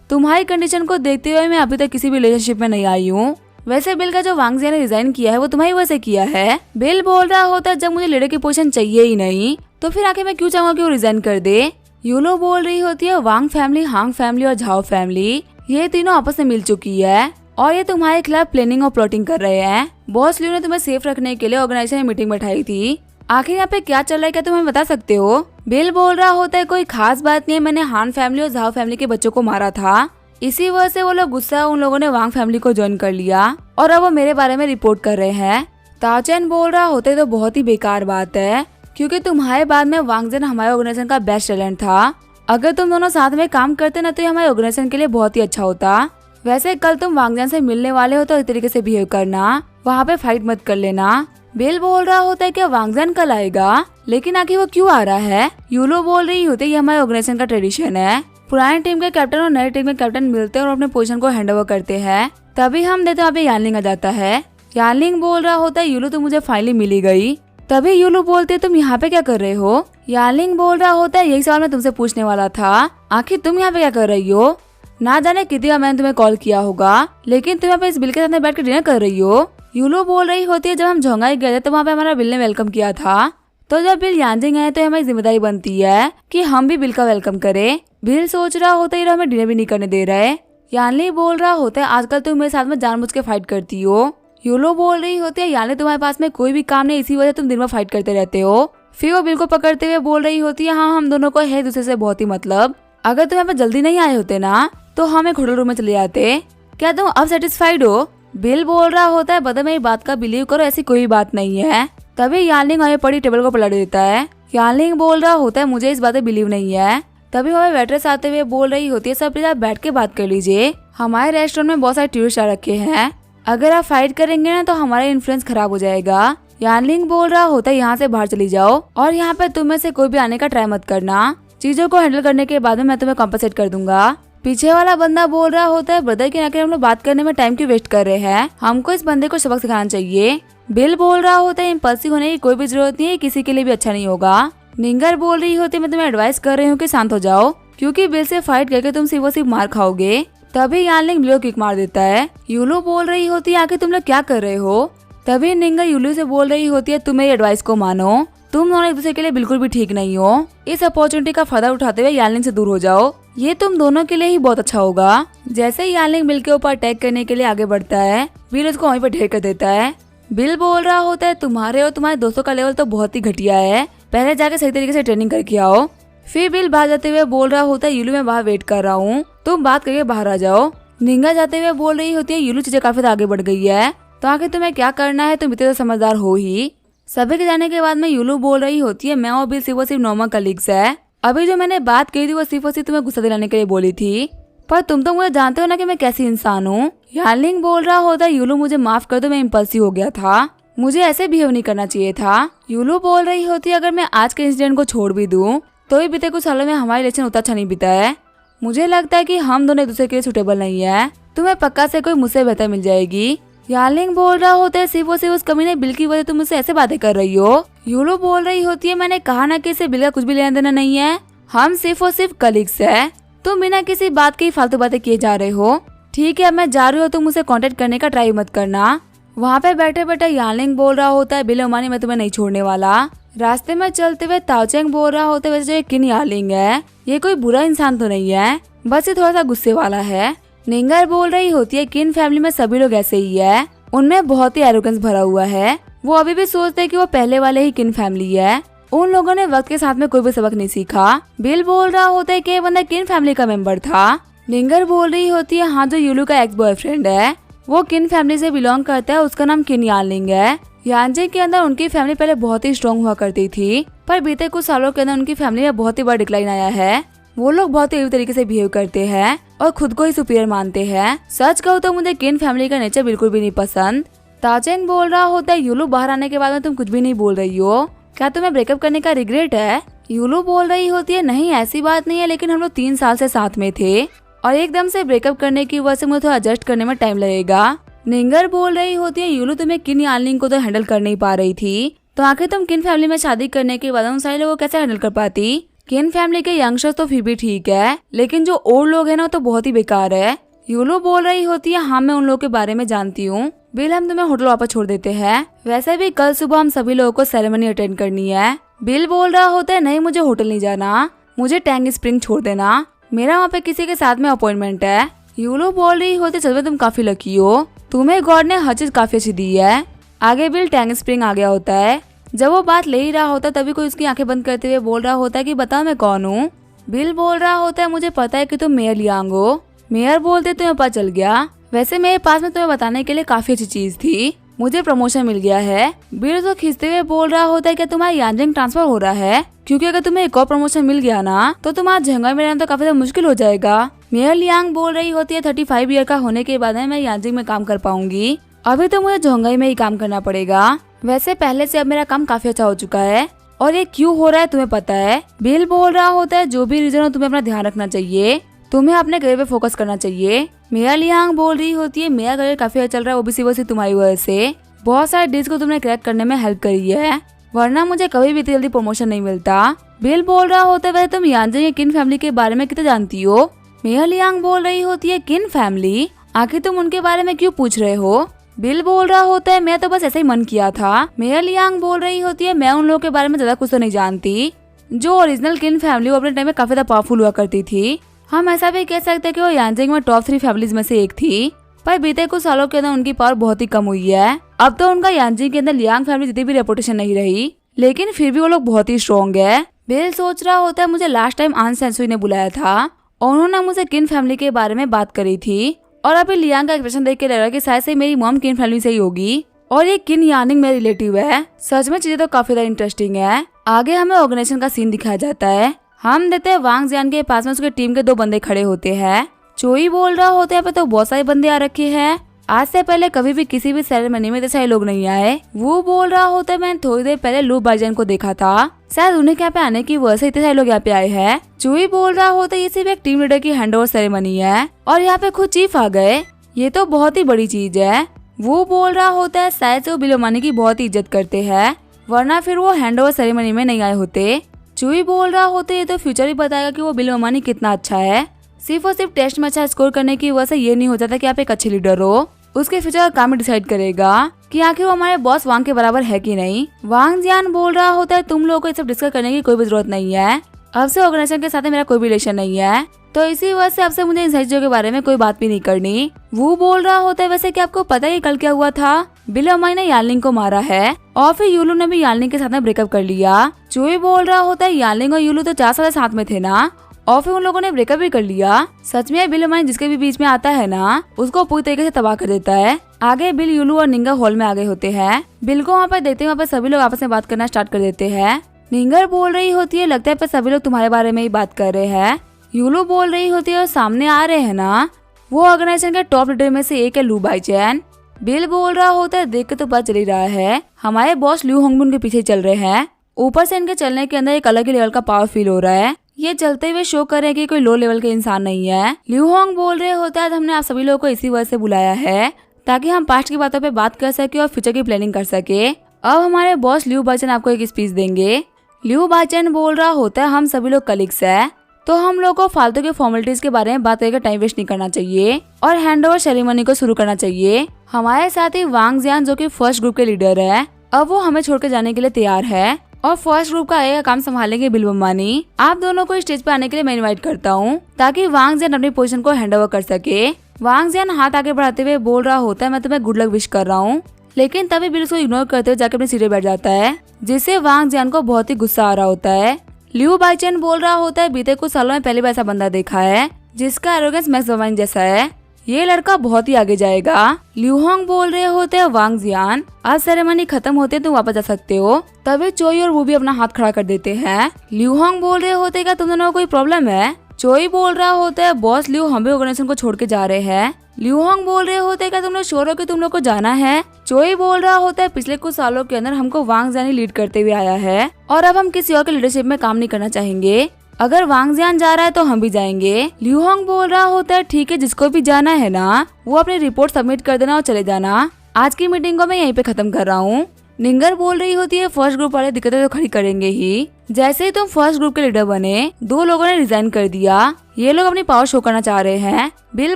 तुम्हारी कंडीशन को देखते हुए मैं अभी तक किसी भी रिलेशनशिप में नहीं आई हूँ। वैसे बिल का जो वांग जिया ने रिजाइन किया है वो तुम्हारी वजह से किया है। बिल बोल रहा होता है जब मुझे लीडर की पोजीशन चाहिए ही नहीं तो फिर आके मैं क्यों चाहूंगा कि वो रिजाइन कर दे। यूलो बोल रही होती है वांग फैमिली, हांग फैमिली और झाओ फैमिली ये तीनों आपस में मिल चुकी है और ये तुम्हारे खिलाफ प्लानिंग और प्लॉटिंग कर रहे हैं। बॉस लियो ने तुम्हें सेफ रखने के लिए ऑर्गेनाइजेशन में मीटिंग बैठाई थी। आखिर यहाँ पे क्या चल रहा है, क्या तुम हमें बता सकते हो? बिल बोल रहा होता है कोई खास बात नहीं है, मैंने हान फैमिली और झाओ फैमिली के बच्चों को मारा था, इसी वजह से वो लोग गुस्सा उन लोगों ने वांग फैमिली को ज्वाइन कर लिया और अब वो मेरे बारे में रिपोर्ट कर रहे हैं। ताओचेन बोल रहा होता है तो बहुत ही बेकार बात है, क्योंकि तुम्हारे बाद में वांगजन हमारे ऑर्गेनाइजेशन का बेस्ट टैलेंट था। अगर तुम दोनों साथ में काम करते ना तो ये हमारे ऑर्गेनाइजेशन के लिए बहुत ही अच्छा होता। वैसे कल तुम वांगजन से मिलने वाले हो तो इस तरीके से बिहेव करना, वहाँ पे फाइट मत कर लेना। बिल बोल रहा होता है कि वांगजन कल आएगा, लेकिन आखिर वो क्यों आ रहा है? यूलो बोल रही होती है ये हमारे ऑर्गेनाइजेशन का ट्रेडिशन है। पुरानी टीम के कैप्टन और नई टीम के कैप्टन मिलते हैं और अपने पोजीशन को हैंड ओवर करते हैं, तभी हम देते वहाँ पे यानलिंग आ जाता है। यानलिंग बोल रहा होता है यूलो तुम मुझे फाइनली मिली गई। तभी यूलो बोलते तुम यहाँ पे क्या कर रहे हो? यानलिंग बोल रहा होता है यही सवाल मैं तुमसे पूछने वाला था, आखिर तुम यहाँ पे क्या कर रही हो? ना जाने कितनी बार मैंने तुम्हें कॉल किया होगा, लेकिन तुम यहाँ पे इस बिल के साथ बैठ कर डिनर कर रही हो। यूलो बोल रही होती है जब हम झोंगाई गए थे तो वहाँ पे हमारा बिल ने वेलकम किया था, तो जब बिल यांजिंग आए तो हमारी जिम्मेदारी बनती है कि हम भी बिल का वेलकम करें। बिल सोच रहा होता है हमें डिनर भी नहीं करने दे रहे। यानली बोल रहा होता है आजकल तुम मेरे साथ में जानबूझ के फाइट करती हो। यूलो बोल रही होती है यानली तुम्हारे पास में कोई भी काम नहीं, इसी वजह तुम दिन में फाइट करते रहते हो। फिर वो बिल को पकड़ते हुए बोल रही होती है हाँ हम दोनों को है दूसरे से बहुत ही मतलब, अगर तुम यहाँ पे जल्दी नहीं आए होते ना तो हम एक होटल रूम में चले जाते। क्या तुम अब सेटिस्फाइड हो? बिल बोल रहा होता है बता मेरी बात का बिलीव करो, ऐसी कोई बात नहीं है। तभी यानलिंग हमें पड़ी टेबल को पलट देता है। यानलिंग बोल रहा होता है मुझे इस बात में बिलीव नहीं है। तभी हमें वेट्रेस आते हुए बोल रही होती है सब प्लीज आप बैठ के बात कर लीजिए, हमारे रेस्टोरेंट में बहुत सारे टूरिस्ट आ रखे हैं, अगर आप फाइट करेंगे ना तो हमारा इन्फ्लुएंस खराब हो जाएगा। यानलिंग बोल रहा होता है यहाँ से बाहर चली जाओ और यहाँ पे तुम में से कोई भी आने का ट्राई मत करना, चीजों को हैंडल करने के बाद में मैं तुम्हें कॉम्पनसेट कर दूंगा। पीछे वाला बंदा बोल रहा होता है ब्रदर के आखिर हम लोग बात करने में टाइम क्यों वेस्ट कर रहे हैं, हमको इस बंदे को सबक सिखाना चाहिए। बिल बोल रहा होता है इम्पल्सिव होने की कोई भी जरूरत नहीं है, किसी के लिए भी अच्छा नहीं होगा। निंगर बोल रही होती है मैं तुम्हें एडवाइस कर रही हूँ कि शांत हो जाओ, क्योंकि बिल से फाइट करके तुम सिर्फ मार खाओगे। तभी यानलिंग बिल को किक मार देता है। यूलो बोल रही होती है आखिर तुम लोग क्या कर रहे हो? तभी निंगर यूलो से बोल रही होती है तुम मेरी एडवाइस को मानो, तुम दोनों एक दूसरे के लिए बिल्कुल भी ठीक नहीं हो, इस अपॉर्चुनिटी का फायदा उठाते हुए यानलिंग से दूर हो जाओ, ये तुम दोनों के लिए ही बहुत अच्छा होगा। जैसे ही यानलिंग बिल के ऊपर अटैक करने के लिए आगे बढ़ता है, बिल उसको वहीं पर ढेर कर देता है। बिल बोल रहा होता है तुम्हारे और तुम्हारे दोस्तों का लेवल तो बहुत ही घटिया है, पहले जाके सही तरीके से ट्रेनिंग करके आओ। फिर बिल बाहर जाते हुए बोल रहा होता है यूलू मैं बाहर वेट कर रहा हूँ, तुम बात करके बाहर आ जाओ। निंगा जाते हुए बोल रही होती है यूलू चीजें काफी आगे बढ़ गई है, तो आखिर तुम्हें क्या करना है, तुम इतने तो समझदार हो ही। सभी के जाने के बाद में यूलू बोल रही होती है मैं और बिल सिर्फ नॉर्मल कलीग्स है, अभी जो मैंने बात की थी वो सिर्फ तुम्हें गुस्सा दिलाने के लिए बोली थी, पर तुम तो मुझे जानते हो ना कि मैं कैसी इंसान हूँ। यानलिंग बोल रहा होता है यूलू मुझे माफ कर दो, मैं इम्पल्सिव हो गया था, मुझे ऐसे बिहेव नहीं करना चाहिए था। यूलू बोल रही होती है अगर मैं आज के इंसिडेंट को छोड़ भी दूं तो भी बीते कुछ सालों में हमारा रिलेशन उतना अच्छा नहीं बीता है, मुझे लगता है कि हम दोनों एक दूसरे के लिए सुटेबल नहीं है, तुम्हें पक्का से कोई मुझसे बेहतर मिल जाएगी। यानलिंग बोल रहा होता है सिर्फ उस कमीने बिल की वजह तुम मुझसे ऐसे बातें कर रही हो। यूलो बोल रही होती है मैंने कहा ना कि इसे बिल का कुछ भी लेना देना नहीं है, हम सिर्फ और सिर्फ कलीग्स है, तुम बिना किसी बात की फालतू बातें किए जा रहे हो। ठीक है मैं जा रही हूँ, तुम मुझसे कांटेक्ट करने का ट्राई मत करना। वहाँ पे बैठे बैठे यानलिंग बोल रहा होता है बिल ओमानी मैं तुम्हें नहीं छोड़ने वाला। रास्ते में चलते हुए ताओचेंग बोल रहा होता है वैसे जो किन यानलिंग है ये कोई बुरा इंसान तो नहीं है, बस ये थोड़ा सा गुस्से वाला है। निंगर बोल रही होती है किन फैमिली में सभी लोग ऐसे ही है, उनमें बहुत ही एरोगेंस भरा हुआ है, वो अभी भी सोचते हैं कि वो पहले वाले ही किन फैमिली है, उन लोगों ने वक्त के साथ में कोई भी सबक नहीं सीखा। बिल बोल रहा होता है कि ये बंदा किन फैमिली का मेंबर था। निंगर बोल रही होती है हाँ जो यूलू का एक्स बॉयफ्रेंड है वो किन फैमिली से बिलोंग करता है, उसका नाम किन यानलिंग है। यांजे के अंदर उनकी फैमिली पहले बहुत ही स्ट्रॉन्ग हुआ करती थी, पर बीते कुछ सालों के अंदर उनकी फैमिली में बहुत ही बड़ा डिक्लाइन आया है, वो लोग बहुत ही तरीके से बिहेव करते हैं और खुद को ही सुपीरियर मानते हैं। सच कहूँ तो मुझे किन फैमिली का नेचर बिल्कुल भी नहीं पसंद। ताचेंग बोल रहा होता है यूलू बाहर आने के बाद में तुम कुछ भी नहीं बोल रही हो, क्या तुम्हें ब्रेकअप करने का रिग्रेट है? यूलू बोल रही होती है नहीं ऐसी बात नहीं है, लेकिन हम लोग 3 साल से साथ में थे और एकदम से ब्रेकअप करने की वजह से मुझे थोड़ा एडजस्ट करने में टाइम लगेगा। निंगर बोल रही होती है यूलू तुम्हें किन यानलिंग को तो हैंडल कर नहीं पा रही थी, तो आखिर तुम किन फैमिली में शादी करने के बाद उन सारे लोगों को कैसे हैंडल कर पाती। किन फैमिली के यंगस्टर्स तो फिर भी ठीक है, लेकिन जो ओल्ड लोग हैं ना वो तो बहुत ही बेकार है। यूलू बोल रही होती है हाँ मैं उन लोगों के बारे में जानती हूँ। बिल हम तुम्हें होटल वापस छोड़ देते हैं, वैसे भी कल सुबह हम सभी लोगों को सेरेमनी अटेंड करनी है। बिल बोल रहा होता है नहीं मुझे होटल नहीं जाना, मुझे टैंग स्प्रिंग छोड़ देना, मेरा वहाँ पे किसी के साथ में अपॉइंटमेंट है। यूलू बोल रही होती सच में तुम काफी लकी हो, तुम्हें गॉड ने हर चीज काफी अच्छी दी है। आगे बिल टैंग स्प्रिंग आ गया होता है। जब वो बात ले ही रहा होता तभी कोई उसकी आंखें बंद करते हुए बोल रहा होता है कि बताओ मैं कौन हूँ। बिल बोल रहा होता है मुझे पता है कि तुम मेयर लियांग हो। मेयर बोलते तुम्हें पता चल गया, वैसे मेरे पास में तुम्हें बताने के लिए काफी अच्छी चीज थी, मुझे प्रमोशन मिल गया है। बिल तो खींचते हुए बोल रहा होता है कि तुम्हारा यांजिंग ट्रांसफर हो रहा है, क्योंकि अगर तुम्हें एक और प्रमोशन मिल गया ना तो तुम्हारा झंगाई में रहना तो काफी मुश्किल हो जाएगा। मेयर लियांग बोल रही होती है 35 ईयर का होने के बाद मैं यांजिंग में काम कर पाऊंगी, अभी तो मुझे झंगाई में ही काम करना पड़ेगा। वैसे पहले से अब मेरा काम काफी अच्छा हो चुका है और ये क्यों हो रहा है तुम्हें पता है। बिल बोल रहा होता है जो भी रीजन हो तुम्हें अपना ध्यान रखना चाहिए, तुम्हें अपने करियर पे फोकस करना चाहिए। मेयर लियांग बोल रही होती है मेरा करियर काफी अच्छा चल रहा है, वो भी सिर्फ तुम्हारी वजह से, बहुत सारे डील्स को तुमने क्रैक करने में हेल्प करी है, वरना मुझे कभी भी इतनी जल्दी प्रमोशन नहीं मिलता। बिल बोल रहा होता है वैसे तुम यांजिंग या किन फैमिली के बारे में कितना जानती हो। मेयर लियांग बोल रही होती है किन फैमिली, आखिर तुम उनके बारे में क्यों पूछ रहे हो। बिल बोल रहा होता है मैं तो बस ऐसे ही मन किया था। मेयर लियांग बोल रही होती है मैं उन लोगों के बारे में ज्यादा कुछ तो नहीं जानती, जो ओरिजिनल किन फैमिली वो अपने टाइम में काफी ज्यादा पावरफुल हुआ करती थी। हम ऐसा भी कह सकते हैं कि वो यांजिंग में टॉप 3 फैमिलीज में से एक थी, पर बीते कुछ सालों के अंदर उनकी पावर बहुत ही कम हुई है। अब तो उनका यांजिंग के अंदर लियांग फैमिली जितनी भी रेपुटेशन नहीं रही, लेकिन फिर भी वो लोग बहुत ही स्ट्रॉन्ग है। बिल सोच रहा होता है मुझे लास्ट टाइम आन सेंसुई ने बुलाया था और उन्होंने मुझे किन फैमिली के बारे में बात करी थी, और अभी लियांग का एक्सप्रेशन देख के लग रहा है कि शायद से मेरी मॉम किन फैमिली से ही होगी और ये किन यानिंग मेरे रिलेटिव है। सच में चीजें तो काफी ज्यादा इंटरेस्टिंग है। आगे हमें ऑर्गेनाइजेशन का सीन दिखाया जाता है। हम देते हैं वांग जियान के पास में उसके टीम के 2 बंदे खड़े होते हैं। चोई बोल रहा होता है पे तो बहुत सारे बंदे आ रखे हैं, आज से पहले कभी भी किसी भी सेरेमनी में इतने सारे लोग नहीं आए। वो बोल रहा होता है मैंने थोड़ी देर पहले लू बाइजन को देखा था, शायद उन्हें यहाँ पे आने की वजह से इतने सारे लोग यहाँ पे आए हैं। चुई बोल रहा होता है ये सिर्फ एक टीम लीडर की हैंडओवर सेरेमनी है और यहाँ पे खुद चीफ आ गए, ये तो बहुत ही बड़ी चीज है। वो बोल रहा होता है शायद से वो बिल ओमानी की बहुत ही इज्जत करते हैं, वरना फिर वो हैंडओवर सेरेमनी में नहीं आए होते। चुई बोल रहा होता है ये तो फ्यूचर ही बताएगा कि वो बिल ओमानी कितना अच्छा है, सिर्फ और सिर्फ टेस्ट में अच्छा स्कोर करने की वजह से ये नहीं हो जाता कि आप एक अच्छे लीडर हो, उसके फ्यूचर का काम डिसाइड करेगा कि आखिर वो हमारे बॉस वांग के बराबर है कि नहीं। वांग जियान बोल रहा होता है तुम लोगों को ये सब डिस्कस करने की कोई भी जरूरत नहीं है, अब से ऑर्गेनाइजेशन के साथ मेरा कोई भी रिलेशन नहीं है, तो इसी वजह से अब से मुझे इन चीजों के बारे में कोई बात भी नहीं करनी। वो बोल रहा होता है वैसे कि आपको पता है कल क्या हुआ था, बिल ओमानी ने यानलिंग को मारा है और फिर यूलू ने भी यानलिंग के साथ में ब्रेकअप कर लिया। चुई बोल रहा होता है यानलिंग और यूलू तो 4 साल साथ में थे ना, और फिर उन लोगों ने ब्रेकअप भी कर लिया। सच में बिल ओमानी जिसके भी बीच में आता है ना उसको पूरी तरीके से तबाह कर देता है। आगे बिल, यूलू और निंगा हॉल में आ गए होते हैं। बिल को वहाँ पर देखते वहाँ पर सभी लोग आपस में बात करना स्टार्ट कर देते हैं। निंगर बोल रही होती है लगता है पर सभी लोग तुम्हारे बारे में ही बात कर रहे हैं। यूलू बोल रही होती है और सामने आ रहे हैं ना वो ऑर्गेनाइजेशन के टॉप लीडर में से एक है लू बाइचैन। बिल बोल रहा होता है देख के तो पता चल ही रहा है हमारे बॉस ल्यू होंगबुन उनके पीछे चल रहे हैं, ऊपर से इनके चलने के अंदर एक अलग ही लेवल का पावर फील हो रहा है, ये चलते हुए शो कर रहे हैं कि कोई लो लेवल के इंसान नहीं है। ल्यू होंग बोल रहे होता है हमने आप सभी लोगों को इसी वजह से बुलाया है ताकि हम पास्ट की बातों पे बात कर सके और फ्यूचर की प्लानिंग कर सके। अब हमारे बॉस ल्यू बाइचैन आपको एक स्पीच देंगे। ल्यू बाइचैन बोल रहा होता है हम सभी लोग कलीग्स हैं, तो हम लोग को फालतू के फॉर्मेलिटीज के बारे में बात करके टाइम वेस्ट नहीं करना चाहिए और हैंडओवर सेरेमनी को शुरू करना चाहिए। हमारे साथ ही वांग जियान जो कि फर्स्ट ग्रुप के लीडर है, अब वो हमें छोड़ के जाने के लिए तैयार है और फर्स्ट ग्रुप का आगे काम संभालेंगे बिल ओमानी। आप दोनों को स्टेज पे आने के लिए मैं इनवाइट करता हूँ ताकि वांग जियान अपनी पोजीशन को हैंडओवर कर सके। वांग जियान हाथ आगे बढ़ाते हुए बोल रहा होता है मैं तुम्हें गुड लक विश कर रहा हूँ, लेकिन तभी बिल उसको इग्नोर करते हुए जाके अपनी सीट पे बैठ जाता है, जिससे वांग जियान को बहुत ही गुस्सा आ रहा होता है। ल्यू बाइचैन बोल रहा होता है बीते कुछ सालों में पहली बार ऐसा बंदा देखा है जिसका एरोगेंस मैक्स वमाइन जैसा है, ये लड़का बहुत ही आगे जाएगा। ल्यू होंग बोल रहे होते हैं वांग जियान आज सेरेमनी खत्म होते तुम वापस जा सकते हो, तभी चोई और वो भी अपना हाथ खड़ा कर देते हैं। ल्यू होंग बोल रहे होते क्या तुम दोनों को कोई प्रॉब्लम है। चोई बोल रहा होता है बॉस ल्यू हम भी ऑर्गेनाइजेशन को छोड़ के जा रहे हैं। ल्यू होंग बोल रहे होते क्या तुम लोग श्योर हो कि तुम लोग को जाना है। चोई बोल रहा होता है पिछले कुछ सालों के अंदर हमको वांग जियान लीड करते हुए आया है और अब हम किसी और के लीडरशिप में काम नहीं करना चाहेंगे, अगर वांग जियान जा रहा है तो हम भी जाएंगे। लिू होंग बोल रहा होता है ठीक है, जिसको भी जाना है ना वो अपनी रिपोर्ट सबमिट कर देना और चले जाना। आज की मीटिंग को मैं यहीं पे खत्म कर रहा हूँ। निंगर बोल रही होती है फर्स्ट ग्रुप वाले दिक्कतें तो खड़ी करेंगे ही। जैसे ही तुम फर्स्ट ग्रुप के लीडर बने, 2 लोगों ने रिजाइन कर दिया। ये लोग अपनी पावर शो करना चाह रहे हैं। बिल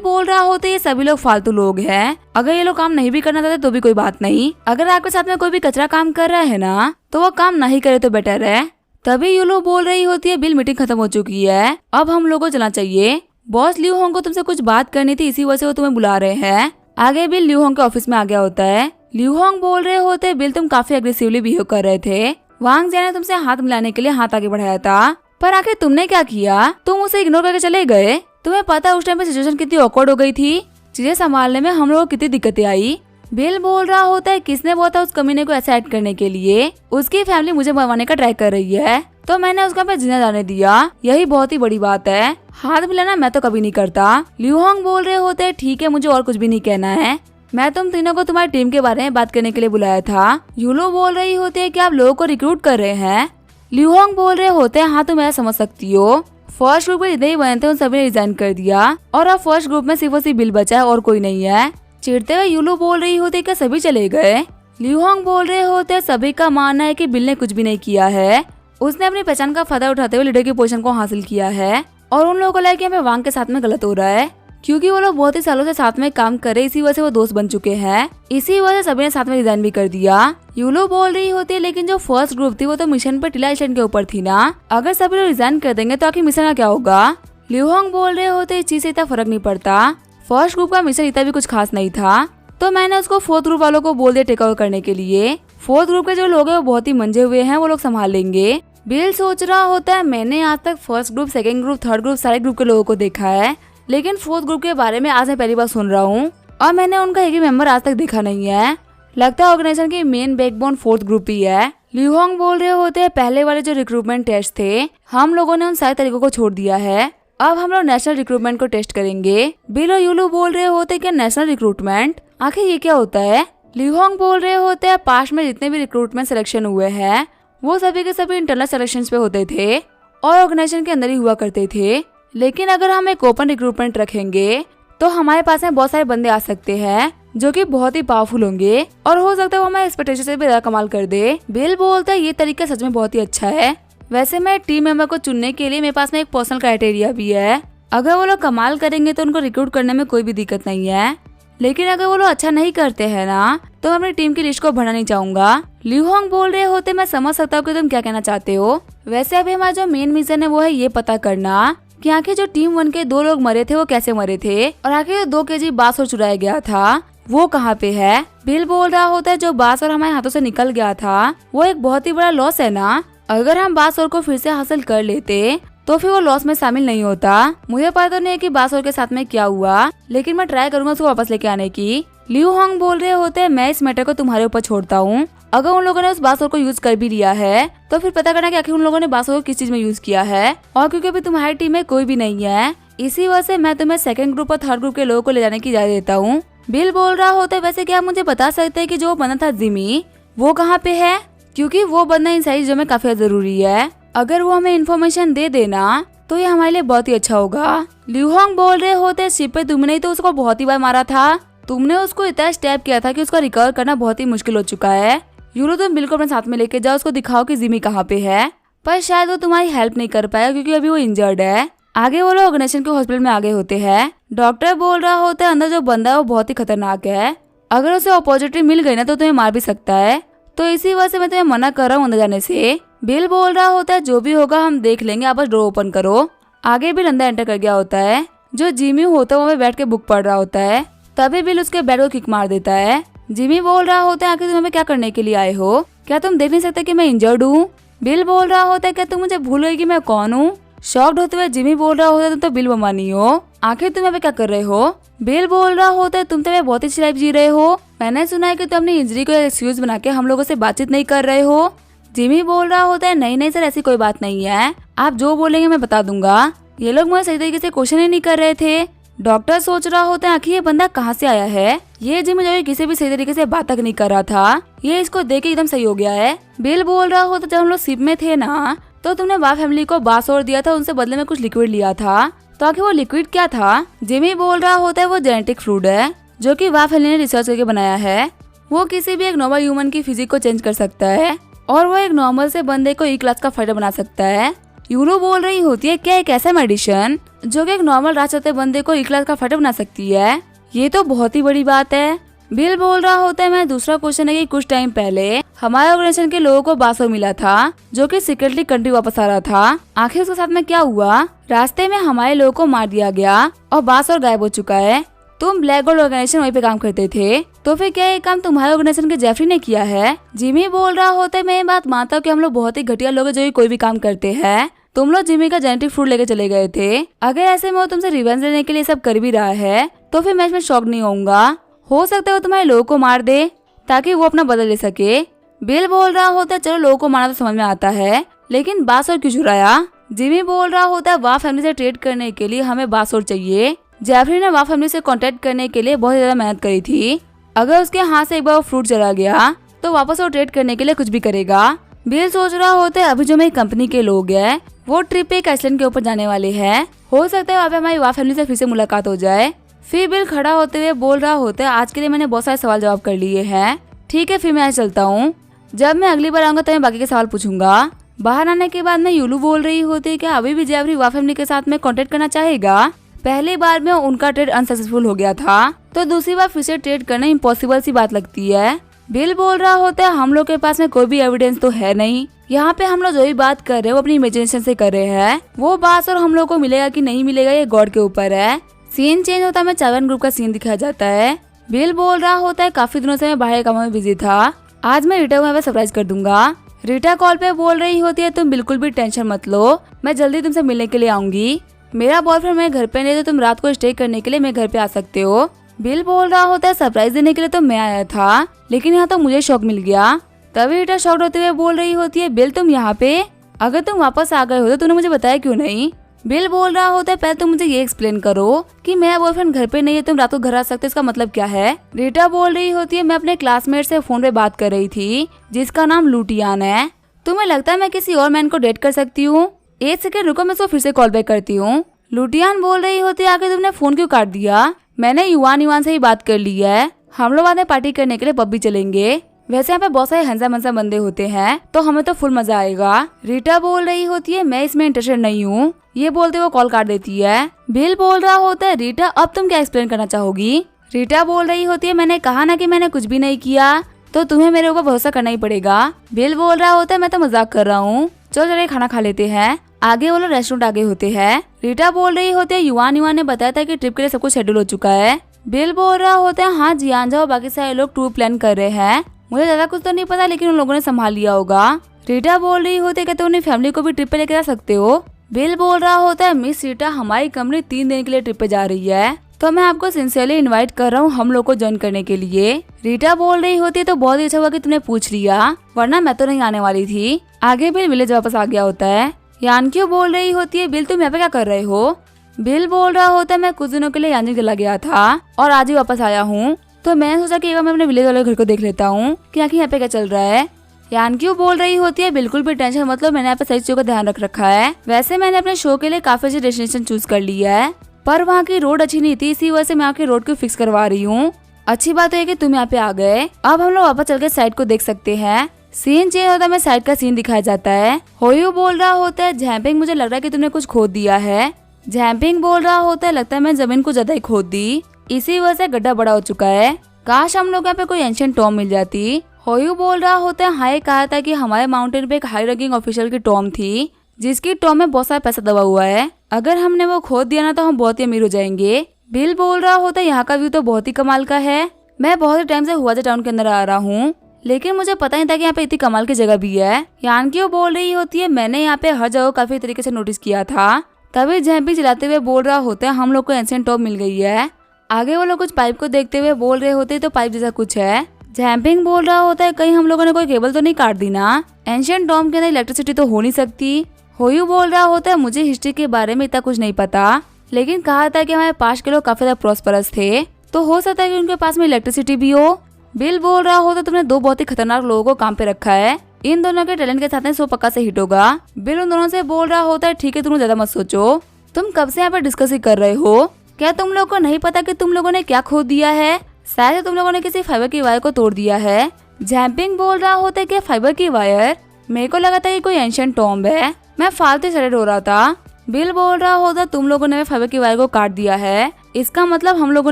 बोल रहा होता है ये सभी लोग फालतू लोग हैं। अगर ये लोग काम नहीं भी करना चाहते तो भी कोई बात नहीं। अगर आपके साथ में कोई भी कचरा काम कर रहा है ना तो वो काम नहीं करे तो बेटर है। तभी यूलो बोल रही होती है बिल मीटिंग खत्म हो चुकी है, अब हम लोगों को चलना चाहिए। बॉस लिू होंग को तुमसे कुछ बात करनी थी, इसी वजह से वो तुम्हें बुला रहे हैं। आगे बिल लिू होंग के ऑफिस में आ गया होता है। लिू होंग बोल रहे होते बिल तुम काफी अग्रेसिवली बिहेव कर रहे थे। वांग जियान ने तुमसे हाथ मिलाने के लिए हाथ आगे बढ़ाया था, पर आखिर तुमने क्या किया? तुम उसे इग्नोर करके चले गए। तुम्हें पता है उस टाइम पे सिचुएशन कितनी ऑकवर्ड हो गई थी, चीजें संभालने में हम लोगों को कितनी दिक्कतें आई। बिल बोल रहा होता है किसने बोला था उस कमीने को ऐसा एक्ट करने के लिए? उसकी फैमिली मुझे मरवाने का ट्राई कर रही है तो मैंने उसका पे जीना जाने दिया, यही बहुत ही बड़ी बात है। हाथ मिलाना मैं तो कभी नहीं करता। लिू होंग बोल रहे होते हैं ठीक है, मुझे और कुछ भी नहीं कहना है। मैं तुम तीनों को तुम्हारी टीम के बारे में बात करने के लिए बुलाया था। यूलो बोल रही होती है कि आप लोगों को रिक्रूट कर रहे हैं। लिू होंग बोल रहे होते हैं हाँ तुम ऐसा समझ सकती हो। फर्स्ट ग्रुप में जितने ही बने थे उन सभी ने रिजाइन कर दिया और अब फर्स्ट ग्रुप में सिर्फ और सिर्फ बिल बचा है और कोई नहीं है। चिढ़ते हुए यूलो बोल रही होती है क्या सभी चले गए? लिू होंग बोल रहे होते हैं सभी का मानना है कि बिल ने कुछ भी नहीं किया है। उसने अपनी पहचान का फायदा उठाते हुए लीडर की पोजीशन को हासिल किया है और उन लोगों को लगा कि हमें वांग के साथ में गलत हो रहा है, क्योंकि वो लोग बहुत ही सालों से साथ में काम कर रहे, इसी वजह से वो दोस्त बन चुके हैं। इसी वजह से सभी ने साथ में रिजाइन भी कर दिया। यूलो बोल रही होती है लेकिन जो फर्स्ट ग्रुप थी वो तो मिशन पर टिला स्टैंड के ऊपर थी ना, अगर सभी लोग रिजाइन कर देंगे तो आखिर मिशन का क्या होगा? लिू होंग बोल रहे होते इस चीज से इतना फर्क नहीं पड़ता, फर्स्ट ग्रुप का मिशन इतना भी कुछ खास नहीं था, तो मैंने उसको फोर्थ ग्रुप वालों को बोल दिया टेक ओवर करने के लिए। फोर्थ ग्रुप के जो लोग हैं वो बहुत ही मंजे हुए हैं, वो लोग संभाल लेंगे। बिल सोच रहा होता है मैंने आज तक first group, second group, third group सारे ग्रुप के लोगों को देखा है, लेकिन फोर्थ ग्रुप के बारे में आज मैं पहली बार सुन रहा हूँ और मैंने उनका एक ही मेंबर आज तक देखा नहीं है। लगता है ऑर्गेनाइजेशन की मेन बैकबोन फोर्थ ग्रुप ही है। लिू होंग बोल रहे होते हैं पहले वाले जो रिक्रूटमेंट टेस्ट थे हम लोगों ने उन सारे तरीकों को छोड़ दिया है, अब हम लोग नेशनल रिक्रूटमेंट को टेस्ट करेंगे। बिल और यूलो बोल रहे होते कि नेशनल रिक्रूटमेंट आखिर ये क्या होता है? लिू होंग बोल रहे होते हैं पास्ट में जितने भी रिक्रूटमेंट सिलेक्शन हुए हैं वो सभी के सभी इंटरनल सिलेक्शन पे होते थे और ऑर्गेनाइजेशन के अंदर ही हुआ करते थे, लेकिन अगर हम एक ओपन रिक्रूटमेंट रखेंगे तो हमारे पास में बहुत सारे बंदे आ सकते हैं जो कि बहुत ही पावरफुल होंगे और हो सकता है वो हमारे एक्सपेक्टेशन से भी ज्यादा कमाल कर दे। बिल बोलता है ये तरीका सच में बहुत ही अच्छा है। वैसे मैं टीम मेंबर को चुनने के लिए मेरे पास में एक पर्सनल क्राइटेरिया भी है, अगर वो लोग कमाल करेंगे तो उनको रिक्रूट करने में कोई भी दिक्कत नहीं है, लेकिन अगर वो लोग अच्छा नहीं करते हैं ना तो मैं अपनी टीम की लिस्ट को बढ़ाना नहीं चाहूंगा। लिू होंग बोल रहे होते मैं समझ सकता हूँ कि तुम क्या कहना चाहते हो। वैसे अभी हमारा जो मेन मिशन है वो है ये पता करना कि आखिर जो टीम 1 के 2 लोग मरे थे वो कैसे मरे थे और आखिर 2 केजी बांस और चुराया गया था वो कहाँ पे है। बिल बोल रहा होता है जो बांस और हमारे हाथों से निकल गया था वो एक बहुत ही बड़ा लॉस है ना, अगर हम बांस और को फिर से हासिल कर लेते तो फिर वो लॉस में शामिल नहीं होता। मुझे पता तो नहीं है कि बासोर के साथ में क्या हुआ, लेकिन मैं ट्राई करूंगा उसको वापस लेके आने की। लिू होंग बोल रहे होते हैं मैं इस मैटर को तुम्हारे ऊपर छोड़ता हूँ, अगर उन लोगों ने उस बासोर को यूज कर भी लिया है तो फिर पता करना कि आखिर उन लोगों ने बासोर को किस चीज में यूज किया है, और क्योंकि अभी तुम्हारी टीम में कोई भी नहीं है इसी वजह से मैं तुम्हें सेकंड ग्रुप और थर्ड ग्रुप के लोगों को ले जाने की इजाजत देता हूँ। बिल बोल रहा होता है वैसे क्या आप मुझे बता सकते हैं कि जो बंदा था जिमी वो कहाँ पे है, क्योंकि वो बंदा इन सारी चीजों में काफी जरूरी है, अगर वो हमें इन्फॉर्मेशन दे देना तो ये हमारे लिए बहुत ही अच्छा होगा। लिू होंग बोल रहे होते शिप पे तुमने ही तो उसको बहुत ही बार मारा था, तुमने उसको इतना स्टेप किया था कि उसका रिकवर करना बहुत ही मुश्किल हो चुका है। यूलो तुम बिल को अपने साथ में लेके जाओ, उसको दिखाओ कि जिमी कहाँ पे है, पर शायद वो तुम्हारी हेल्प नहीं कर पाएगा क्योंकि अभी वो इंजर्ड है। आगे वो लोग ऑर्गेनाइजेशन के हॉस्पिटल में आगे होते हैं। डॉक्टर बोल रहा होता है अंदर जो बंदा है वो बहुत ही खतरनाक है, अगर उसे अपॉर्चुनिटी मिल गई ना तो तुम्हें मार भी सकता है, तो इसी वजह से मैं तुम्हें मना कर रहा हूँ अंदर जाने से। बिल बोल रहा होता है जो भी होगा हम देख लेंगे, आप बस डोर ओपन करो। आगे बिल अंदर एंटर कर गया होता है। जो जिमी होता है वो बैठ के बुक पढ़ रहा होता है, तभी बिल उसके बेड को किक मार देता है। जिमी बोल रहा होता है आखिर तुम हमें क्या करने के लिए आए हो, क्या तुम देख नहीं सकते कि मैं इंजर्ड हूँ? बिल बोल रहा होता है क्या तुम मुझे भूल गए कि मैं कौन हूँ? शॉक्ड होते हुए जिमी बोल रहा होता है तुम तो बिल बमानी हो, आखिर तुम अभी क्या कर रहे हो? बिल बोल रहा होता है तुम तो बहुत अच्छी लाइफ जी रहे हो, मैंने सुना है कि तुम अपनी इंजरी को एक्सक्यूज बना के हम लोगों से बातचीत नहीं कर रहे हो। जिमी बोल रहा होता है नहीं नहीं सर ऐसी कोई बात नहीं है, आप जो बोलेंगे मैं बता दूंगा, ये लोग मुझे सही तरीके से क्वेश्चन ही नहीं कर रहे थे। डॉक्टर सोच रहा होता है आखिर ये बंदा कहाँ से आया है, ये जिमी जो किसी भी सही तरीके से बात तक नहीं कर रहा था, ये इसको देख के एकदम सही हो गया है। बिल बोल रहा होता जब हम लोग शिप में थे ना तो तुमने वाह फैमिली को बास और दिया था, उनसे बदले में कुछ लिक्विड लिया था, तो आखिर वो लिक्विड क्या था? जिमी बोल रहा होता है वो जेनेटिक फ्लूइड है जो कि वाह फैमिली ने रिसर्च करके बनाया है। वो किसी भी एक नॉर्मल ह्यूमन की फिजिक को चेंज कर सकता है और वो एक नॉर्मल से बंदे को ई क्लास का फाइटर बना सकता है। यूनो बोल रही होती है क्या एक ऐसा मेडिसिन जो कि एक नॉर्मल राज चलते बंदे को ई क्लास का फाइटर बना सकती है? ये तो बहुत ही बड़ी बात है। बिल बोल रहा होता है मैं दूसरा क्वेश्चन है कि कुछ टाइम पहले हमारे ऑर्गेनाइजेशन के लोगों को बासो मिला था जो कि सीक्रेटली कंट्री वापस आ रहा था। आखिर उसके साथ में क्या हुआ? रास्ते में हमारे लोगों को मार दिया गया और बास और गायब हो चुका है। तुम ब्लैक गोल्ड ऑर्गेनाइजेशन वहीं पे काम करते थे, तो फिर क्या ये काम तुम्हारे ऑर्गेनाइजेशन के जेफरी ने किया है? जिमी बोल रहा होता है मैं ये बात मानता हूँ कि हम लोग बहुत ही घटिया लोग हैं जो कोई भी काम करते हैं। तुम लोग जिमी का जेनेटिक फ्रूट लेके चले गए थे। अगर ऐसे में वो तुमसे रिवेंज लेने के लिए सब कर भी रहा है तो फिर मैं इसमें शॉक नहीं होऊंगा। हो सकता है वो तुम्हारे लोगों को मार दे ताकि वो अपना बदला ले सके। बिल बोल रहा होता है चलो लोगों को मारना तो समझ में आता है, लेकिन बासोर क्यों चुराया? जिमी बोल रहा होता है वाह फैमिली से ट्रेड करने के लिए हमें बासोर चाहिए। जेफरी ने वाह फैमिली से कांटेक्ट करने के लिए बहुत ज्यादा मेहनत करी थी। अगर उसके हाथ से एक बार वो फ्रूट चला गया तो वापस वो ट्रेड करने के लिए कुछ भी करेगा। बिल सोच रहा होता है अभी जो मेरी कंपनी के लोग हैं वो ट्रिप एक आइसलैंड के ऊपर जाने वाले हैं, हो सकता है वहाँ पे हमारी वाह फैमिली से फिर से मुलाकात हो जाए। फिर बिल खड़ा होते हुए बोल रहा होता है आज के लिए मैंने बहुत सारे सवाल जवाब कर लिए हैं, ठीक है फिर मैं चलता हूँ। जब मैं अगली बार आऊंगा तो मैं बाकी के सवाल पूछूंगा। बाहर आने के बाद में यूलू बोल रही होती है क्या अभी भी जेफरी वाह फैमिली के साथ में कांटेक्ट करना चाहेगा? पहली बार में उनका ट्रेड अनसक्सेसफुल हो गया था तो दूसरी बार फिर से ट्रेड करना इम्पॉसिबल सी बात लगती है। बिल बोल रहा होता है हम लोग के पास में कोई भी एविडेंस तो है नहीं, यहाँ पे हम लोग जो भी बात कर रहे हैं वो अपनी इमेजिनेशन से कर रहे हैं। वो बात और हम लोग को मिलेगा कि नहीं मिलेगा ये गॉड के ऊपर है। सीन चेंज होता है, चावन ग्रुप का सीन दिखाया जाता है। बिल बोल रहा होता है काफी दिनों से मैं बाहर कामों में बिजी था, आज मैं रीटा को सरप्राइज कर दूंगा। रीटा कॉल पे बोल रही होती है तुम बिल्कुल भी टेंशन मत लो, मैं जल्दी तुमसे मिलने के लिए आऊंगी। मेरा बॉयफ्रेंड मेरे घर पे नहीं तो तुम रात को स्टे करने के लिए मेरे घर पे आ सकते हो। बिल बोल रहा होता है सरप्राइज देने के लिए तो मैं आया था लेकिन यहाँ तो मुझे शॉक मिल गया। तभी रीटा शॉक्ड होते हुए बोल रही होती है बिल तुम यहाँ पे, अगर तुम वापस आ गए हो तो तुमने मुझे बताया क्यों नहीं? बिल बोल रहा होता है पहले तुम मुझे ये एक्सप्लेन करो कि मेरा बॉयफ्रेंड घर पे नहीं है, तुम रात को घर आ सकते हो, इसका मतलब क्या है? रीटा बोल रही होती है मैं अपने क्लासमेट से फोन पे बात कर रही थी जिसका नाम लुटियान है। तुम्हें लगता है मैं किसी और मैन को डेट कर सकती हूँ? एक सेकंड रुको, मैं इसको फिर से कॉल बैक करती हूँ। लुटियान बोल रही होती है आगे तुमने फोन क्यों काट दिया? मैंने युवान से ही बात कर ली है, हम लोग बाद में पार्टी करने के लिए पब भी चलेंगे। वैसे यहाँ पे बहुत सारे हंसा मनसा बंदे होते हैं तो हमें तो फुल मजा आएगा। रीटा बोल रही होती है मैं इसमें इंटरेस्टेड नहीं हूँ, ये बोलते वो कॉल काट देती है। बिल बोल रहा होता है रीटा अब तुम क्या एक्सप्लेन करना चाहोगी? रीटा बोल रही होती है मैंने कहा ना कि मैंने कुछ भी नहीं किया, तो तुम्हें मेरे ऊपर भरोसा करना ही पड़ेगा। बिल बोल रहा होता है मैं तो मजाक कर रहा हूँ, चलो चलिए खाना खा लेते हैं। आगे वो लोग रेस्टोरेंट आगे होते हैं। रीटा बोल रही होती है युवान ने बताया था कि ट्रिप के लिए सब कुछ शेड्यूल हो चुका है। बिल बोल रहा होता है हाँ जियान जाओ, बाकी सारे लोग टूर प्लान कर रहे हैं, मुझे ज्यादा कुछ तो नहीं पता लेकिन उन लोगों ने संभाल लिया होगा। रीटा बोल रही होती है कि तुम अपनी फैमिली को भी ट्रिप पे लेकर जा सकते हो। बिल बोल रहा होता है मिस रीटा हमारी कंपनी 3 दिन के लिए ट्रिप पे जा रही है तो मैं आपको सिंसियरली इनवाइट कर रहा हूँ हम लोग को ज्वाइन करने के लिए। रीटा बोल रही होती है तो बहुत ही अच्छा हुआ कि तुमने पूछ लिया, वरना मैं तो नहीं आने वाली थी। आगे बिल विलेज वापस आ गया होता है। यान क्यों बोल रही होती है बिल तुम यहाँ पे क्या कर रहे हो? बिल बोल रहा होता है मैं कुछ दिनों के लिए यानी चला गया था और आज ही वापस आया हूँ, तो मैंने सोचा कि एक बार मैं अपने विलेज वाले घर को देख लेता हूँ कि आखिर यहाँ पे क्या चल रहा है। यान क्यों बोल रही होती है बिल्कुल भी टेंशन मतलब मैंने यहाँ पे सही चीजों का ध्यान रख रखा है। वैसे मैंने अपने शो के लिए काफी अच्छी डेस्टिनेशन चूज कर ली है पर वहाँ की रोड अच्छी नहीं थी, इसी वजह से मैं यहाँ की रोड को फिक्स करवा रही हूँ। अच्छी बात है कि तुम यहाँ पे आ गए, अब हम लोग वापस चल के साइड को देख सकते हैं। सीन चेंज होता है, साइड का सीन दिखाया जाता है। होयू बोल रहा होता है जैम्पिंग मुझे लग रहा है कि तुमने कुछ खोद दिया है। जैम्पिंग बोल रहा होता है लगता है मैं जमीन को ज्यादा ही खोद दी, इसी वजह से गड्ढा बड़ा हो चुका है, काश हम लोग यहाँ पे कोई एंशिएंट टॉम मिल जाती। होयू बोल रहा होता है हाई कहा था कि हमारे माउंटेन पे एक हाई रैंकिंग ऑफिशियल की टॉम थी जिसकी टॉम में बहुत सारा पैसा दबा हुआ है, अगर हमने वो खोद दिया ना तो हम बहुत ही अमीर हो जाएंगे। बिल बोल रहा होता है यहाँ का व्यू तो बहुत ही कमाल का है, मैं बहुत ही टाइम से हुआजे टाउन के अंदर आ रहा हूँ लेकिन मुझे पता नहीं था कि यहाँ पे इतनी कमाल की जगह भी है। यान क्यों बोल रही होती है मैंने यहाँ पे हर जगह काफी तरीके से नोटिस किया था। तभी जैम्पिंग चलाते हुए बोल रहा होता है हम लोग को एंशिएंट टॉम मिल गई है। आगे वो लोग कुछ पाइप को देखते हुए बोल रहे होते तो पाइप जैसा कुछ है। जैम्पिंग बोल रहा होता है कहीं हम लोगों ने कोई केबल तो नहीं काट दी ना, एंशिएंट टॉम के अंदर इलेक्ट्रिसिटी तो हो नहीं सकती। होयू बोल रहा होता है मुझे हिस्ट्री के बारे में इतना कुछ नहीं पता लेकिन कहा था कि हमारे पास के लोग काफी ज्यादा प्रॉस्परस थे तो हो सकता है कि उनके पास में इलेक्ट्रिसिटी भी हो। बिल बोल रहा होता तुमने 2 बहुत ही खतरनाक लोगों को काम पे रखा है, इन दोनों के टैलेंट के साथ शो पक्का से हिट होगा। बिल उन दोनों से बोल रहा होता है ठीक है तुम ज्यादा मत सोचो, तुम कब से यहाँ पे डिस्कस ही कर रहे हो, क्या तुम लोगों को नहीं पता कि तुम लोगों ने क्या खो दिया है, शायद तुम लोगों ने किसी फाइबर की वायर को तोड़ दिया है। जैम्पिंग बोल रहा होता है कि फाइबर की वायर, मेरे को लगा था ये कोई एंशिएंट टॉम्ब है, मैं फालतू एक्साइटेड हो रहा था। बिल बोल रहा होता तुम लोगों ने फाइबर की वायर को काट दिया है, इसका मतलब हम लोगों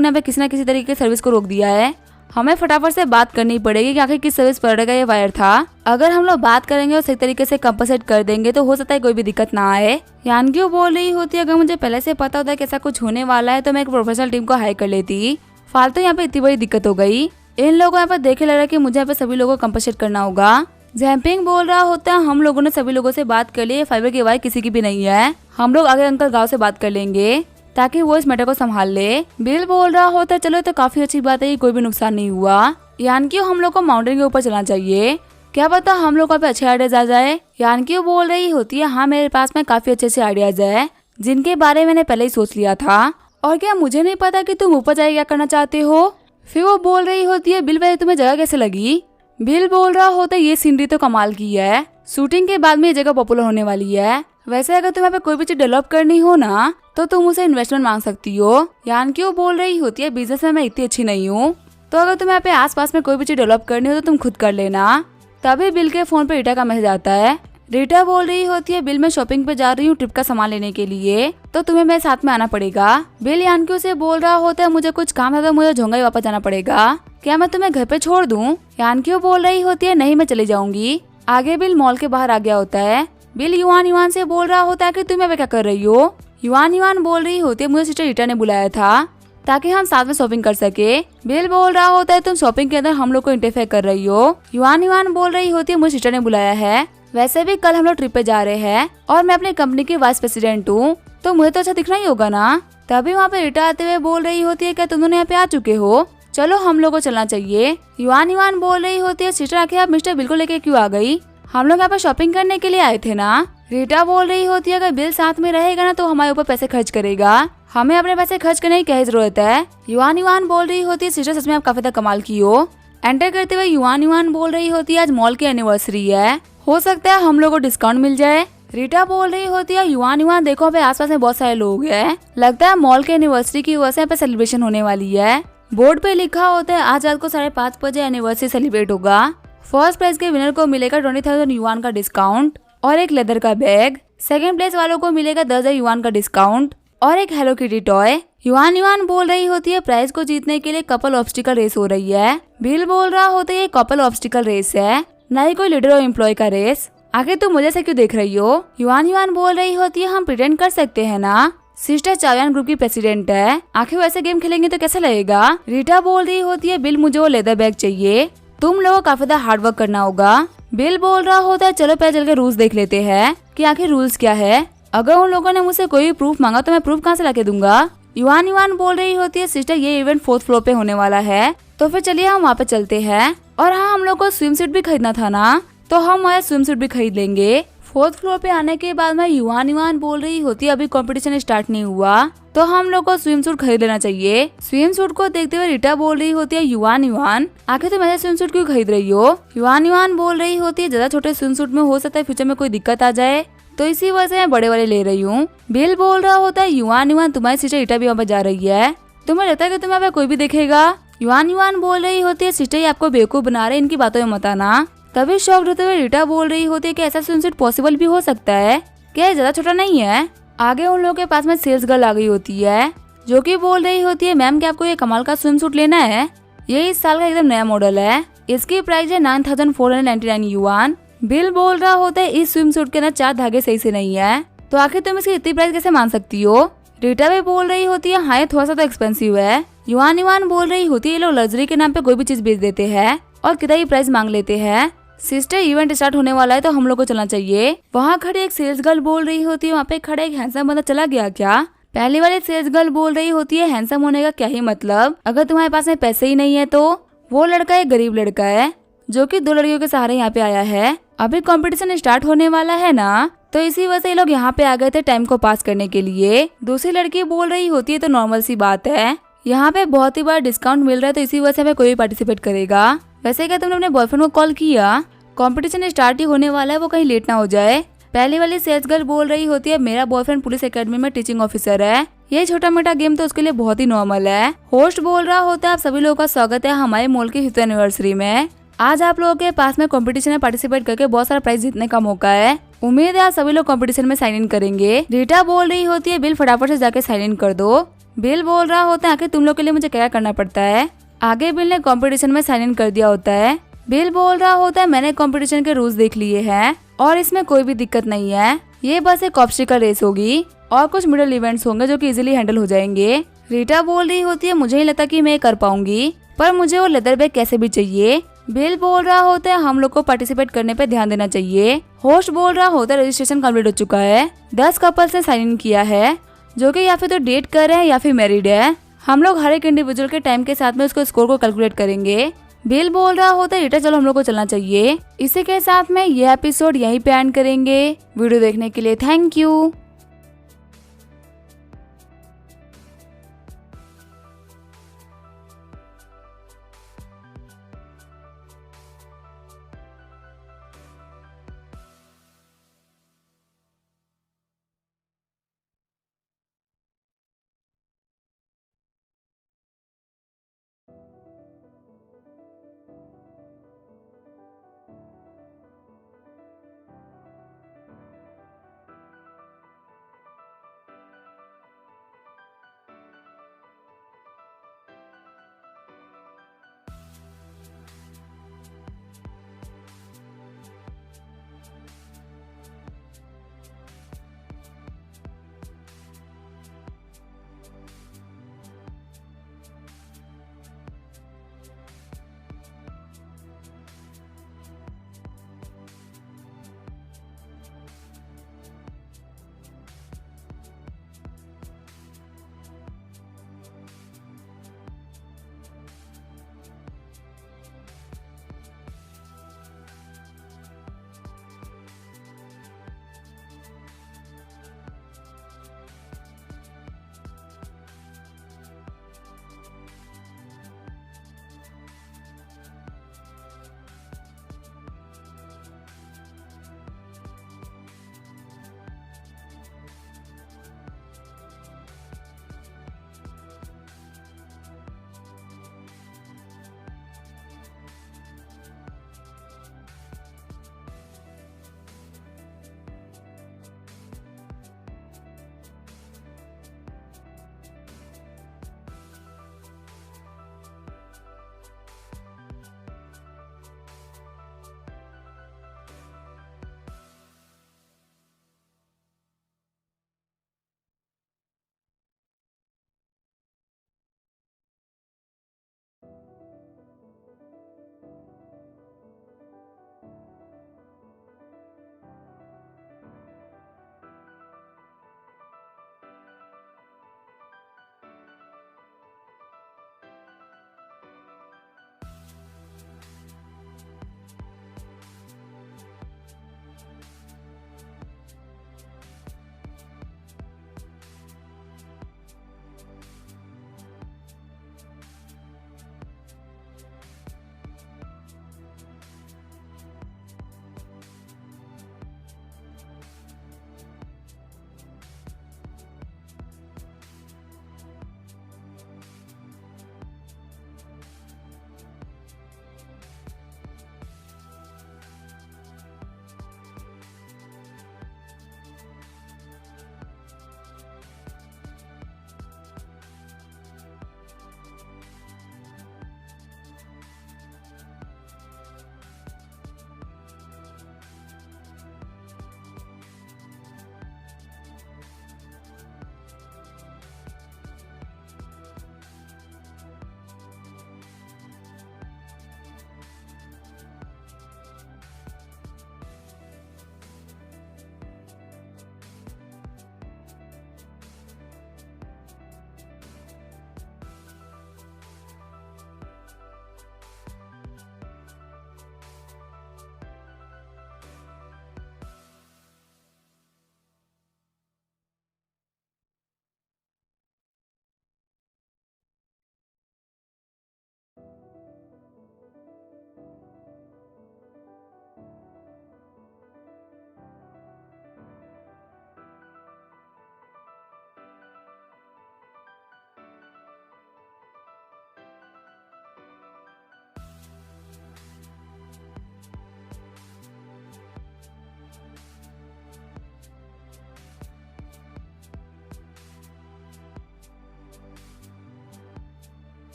ने किसी न किसी तरीके की सर्विस को रोक दिया है, हमें फटाफट से बात करनी पड़ेगी कि आखिर किस सर्विस पर ये वायर था। अगर हम लोग बात करेंगे और सही तरीके से कंपनसेट कर देंगे तो हो सकता है कोई भी दिक्कत ना आए। यानक्यू बोल रही होती है अगर मुझे पहले से पता होता है कि ऐसा कुछ होने वाला है तो मैं एक प्रोफेशनल टीम को हायर कर लेती, फालतू यहाँ पे इतनी बड़ी दिक्कत हो गई। इन लोगों यहाँ पर देखे लग रहा है कि मुझे यहाँ पे सभी लोगों को कंपनसेट करना होगा। जैम्पिंग बोल रहा होता है हम लोगों ने सभी लोगों से बात कर ली, फाइबर की वायर किसी की भी नहीं है, हम लोग आगे अंकल गाँव से बात कर लेंगे ताकि वो इस मैटर को संभाल ले। बिल बोल रहा होता है चलो तो काफी अच्छी बात है, कोई भी नुकसान नहीं हुआ। यानक्यू हम लोग को माउंटेन के ऊपर चलना चाहिए, क्या पता हम लोग पे अच्छे आइडियाज आ जाए। यानक्यू बोल रही होती है हाँ मेरे पास में काफी अच्छे आइडियाज है जिनके बारे में मैंने पहले ही सोच लिया था, और क्या मुझे नहीं पता कि तुम ऊपर जाके क्या करना चाहते हो। फिर वो बोल रही होती है बिल वैसे तुम्हें जगह कैसे लगी। बिल बोल रहा होता है ये सीनरी तो कमाल की है, शूटिंग के बाद में ये जगह पॉपुलर होने वाली है, वैसे अगर तुम्हें पे कोई भी चीज डेवलप करनी हो ना तो तुम उसे इन्वेस्टमेंट मांग सकती हो। यानक्यू बोल रही होती है बिजनेस में मैं इतनी अच्छी नहीं हूँ, तो अगर तुम्हें यहाँ पे आसपास में कोई भी चीज डेवलप करनी हो तो तुम खुद कर लेना। तभी बिल के फोन पे रीटा का मैसेज आता है। रीटा बोल रही होती है बिल मैं शॉपिंग पे जा रही हूँ ट्रिप का सामान लेने के लिए, तो तुम्हें मेरे साथ में आना पड़ेगा। बिल यानक्यू से बोल रहा होता है मुझे कुछ काम है तो मुझे झोंगा ही वापस जाना पड़ेगा, क्या मैं तुम्हें घर पे छोड़ दूँ। यानक्यू बोल रही होती है नहीं मैं चली जाऊंगी। आगे बिल मॉल के बाहर आ गया होता है। बिल युआन से बोल रहा होता है कि तुम यहाँ क्या कर रही हो। युआन बोल रही होती है मुझे सिस्टर रीटा ने बुलाया था ताकि हम साथ में शॉपिंग कर सके। बिल बोल रहा होता है तुम शॉपिंग के अंदर हम लोग को इंटरफेयर कर रही हो। युआन बोल रही होती है मुझे सिस्टर ने बुलाया है, वैसे भी कल हम लोग ट्रिप पे जा रहे हैं और मैं अपनी कंपनी की वाइस प्रेसिडेंट हूँ तो मुझे तो अच्छा दिखना ही होगा ना। तभी वहाँ पे रीटा आते हुए बोल रही होती है क्या तुम दोनों यहाँ पे आ चुके हो, चलो हम लोग को चलना चाहिए। युआन बोल रही होती है सिस्टर आखिर आप मिस्टर बिल को लेके क्यों आ गई, हम लोग यहाँ पे शॉपिंग करने के लिए आए थे ना। रीटा बोल रही होती है अगर बिल साथ में रहेगा ना तो हमारे ऊपर पैसे खर्च करेगा, हमें अपने पैसे खर्च करने की क्या जरूरत है। युआन बोल रही होती है सिस्टर सच में आप काफी ज्यादा कमाल की हो। एंटर करते हुए युआन बोल रही होती है आज मॉल की एनिवर्सरी है, हो सकता है हम लोग को डिस्काउंट मिल जाए। रीटा बोल रही होती है युआन देखो पे आसपास में बहुत सारे लोग हैं, लगता है मॉल के एनिवर्सरी की वजह से यहाँ पे सेलिब्रेशन होने वाली है। बोर्ड पे लिखा होता है आज रात को 5:30 बजे एनिवर्सरी सेलिब्रेट होगा, फर्स्ट प्राइज के विनर को मिलेगा 20,000 युआन का डिस्काउंट और एक लेदर का बैग, सेकंड प्लेस वालों को मिलेगा 10,000 युआन का डिस्काउंट और एक हेलो किटी टॉय। युआन बोल रही होती है प्राइज को जीतने के लिए कपल ऑब्स्टिकल रेस हो रही है। बिल बोल रहा होता है ये कपल ऑब्स्टिकल रेस है, ना ही कोई लीडर और एम्प्लॉय का रेस, आखिर तुम मुझे से क्यों देख रही हो। युआन बोल रही होती है हम प्रिटेंड कर सकते हैं ना, सिस्टर चावयान ग्रुप की प्रेसिडेंट है, आखिर वैसे गेम खेलेंगे तो कैसा लगेगा। रीटा बोल रही होती है बिल मुझे वो लेदर बैग चाहिए, तुम लोगों को काफी ज्यादा हार्ड वर्क करना होगा। बिल बोल रहा होता है चलो पहले चल के रूल्स देख लेते हैं कि आखिर रूल्स क्या है, अगर उन लोगों ने मुझसे कोई भी प्रूफ मांगा तो मैं प्रूफ कहाँ से लाके दूंगा। युआन बोल रही होती है सिस्टर ये इवेंट 4th फ्लोर पे होने वाला है, तो फिर चलिए हम वहाँ पे चलते हैं, और हाँ हम लोग को स्विम सूट भी खरीदना था ना, तो हम वहाँ स्विम सूट भी खरीद लेंगे। 4th फ्लोर पे आने के बाद में युआन बोल रही होती है अभी कंपटीशन स्टार्ट नहीं हुआ तो हम लोग को स्विम सूट खरीद लेना चाहिए। स्विम सूट को देखते हुए रीटा बोल रही होती है युआन आखिर तुम ऐसे स्विम सूट क्यों खरीद रही हो। युआन बोल रही होती है ज्यादा छोटे स्विम सूट में हो सकता है फ्यूचर में कोई दिक्कत आ जाए, तो इसी वजह से मैं बड़े वाले ले रही हूँ। बिल बोल रहा होता है युआन तुम्हारी सिस्टर रीटा भी वहाँ पर जा रही है, तुम्हें लगता है कि तुम्हें कोई भी देखेगा। युआन बोल रही होती है सिस्टर ये आपको बेवकूफ बना रहे, इनकी बातों में मत आना। तभी शॉक्ड होते हुए रीटा बोल रही होती है कि ऐसा स्विम सूट पॉसिबल भी हो सकता है, क्या ज्यादा छोटा नहीं है। आगे उन लोगों के पास में सेल्स गर्ल आ गई होती है जो कि बोल रही होती है मैम क्या आपको ये कमाल का स्विम सूट लेना है, ये इस साल का एकदम नया मॉडल है, इसकी प्राइस है 9,499 युआन। बिल बोल रहा होता है इस स्विम सूट के अंदर 4 धागे सही से नहीं है, तो आखिर तुम इसकी इतनी प्राइस कैसे मान सकती हो। रीटा भी बोल रही होती है हाँ ये थोड़ा सा तो एक्सपेंसिव है। युआन बोल रही होती है ये लोग लग्जरी के नाम पे कोई भी चीज बेच देते हैं और कितना ही प्राइस मांग लेते हैं। सिस्टर इवेंट स्टार्ट होने वाला है तो हम लोग को चलना चाहिए। वहाँ खड़ी एक सेल्स गर्ल बोल रही होती है वहाँ पे खड़ा एक हैंडसम बंदा चला गया क्या। पहली वाली सेल्स गर्ल बोल रही होती है हैंडसम होने का क्या ही मतलब, अगर तुम्हारे पास में पैसे ही नहीं है तो। वो लड़का एक गरीब लड़का है जो कि 2 लड़कियों के सहारे यहाँ पे आया है, अभी कंपटीशन स्टार्ट होने वाला है ना, तो इसी वजह से ये लोग यहाँ पे आ गए थे टाइम को पास करने के लिए। दूसरी लड़की बोल रही होती है तो नॉर्मल सी बात है, यहाँ पे बहुत ही बड़ा डिस्काउंट मिल रहा है तो इसी वजह से हमें कोई भी पार्टिसिपेट करेगा। वैसे क्या तुमने अपने बॉयफ्रेंड को कॉल किया। कंपटीशन स्टार्ट ही होने वाला है, वो कहीं लेट ना हो जाए। पहले वाली सेल्स गर्ल बोल रही होती है मेरा बॉयफ्रेंड पुलिस एकेडमी में टीचिंग ऑफिसर है। ये छोटा मोटा गेम तो उसके लिए बहुत ही नॉर्मल है। होस्ट बोल रहा होता है आप सभी लोगों का स्वागत है हमारे मॉल की 5th एनिवर्सरी में। आज आप लोगों के पास में कंपटीशन में पार्टिसिपेट करके बहुत सारा प्राइज जीतने का मौका है। उम्मीद है आप सभी लोग कंपटीशन में साइन इन करेंगे। रीटा बोल रही होती है बिल फटाफट से जाके साइन इन कर दो। बिल बोल रहा होता है कि तुम लोग के लिए मुझे क्या करना पड़ता है। आगे बिल ने कंपटीशन में साइन इन कर दिया होता है। बिल बोल रहा होता है मैंने कंपटीशन के रूल्स देख लिए हैं और इसमें कोई भी दिक्कत नहीं है। ये बस एक ऑब्स्टिकल रेस होगी और कुछ मिडल इवेंट्स होंगे जो कि इजीली हैंडल हो जाएंगे। रीटा बोल रही होती है मुझे नहीं लगता कि मैं कर पाऊंगी, पर मुझे वो लेदर बैग कैसे भी चाहिए। बिल बोल रहा होता है हम लोग को पार्टिसिपेट करने पे ध्यान देना चाहिए। होस्ट बोल रहा होता है रजिस्ट्रेशन कंप्लीट हो चुका है। 10 कपल्स ने साइन इन किया है जो कि या फिर तो डेट कर रहे हैं या फिर मैरिड है। हम लोग हर एक इंडिविजुअल के टाइम के साथ में उसको स्कोर को कैलकुलेट करेंगे। बिल बोल रहा होता है रीटा चलो हम लोग को चलना चाहिए। इसी के साथ में यह एपिसोड यहीं पे एंड करेंगे। वीडियो देखने के लिए थैंक यू।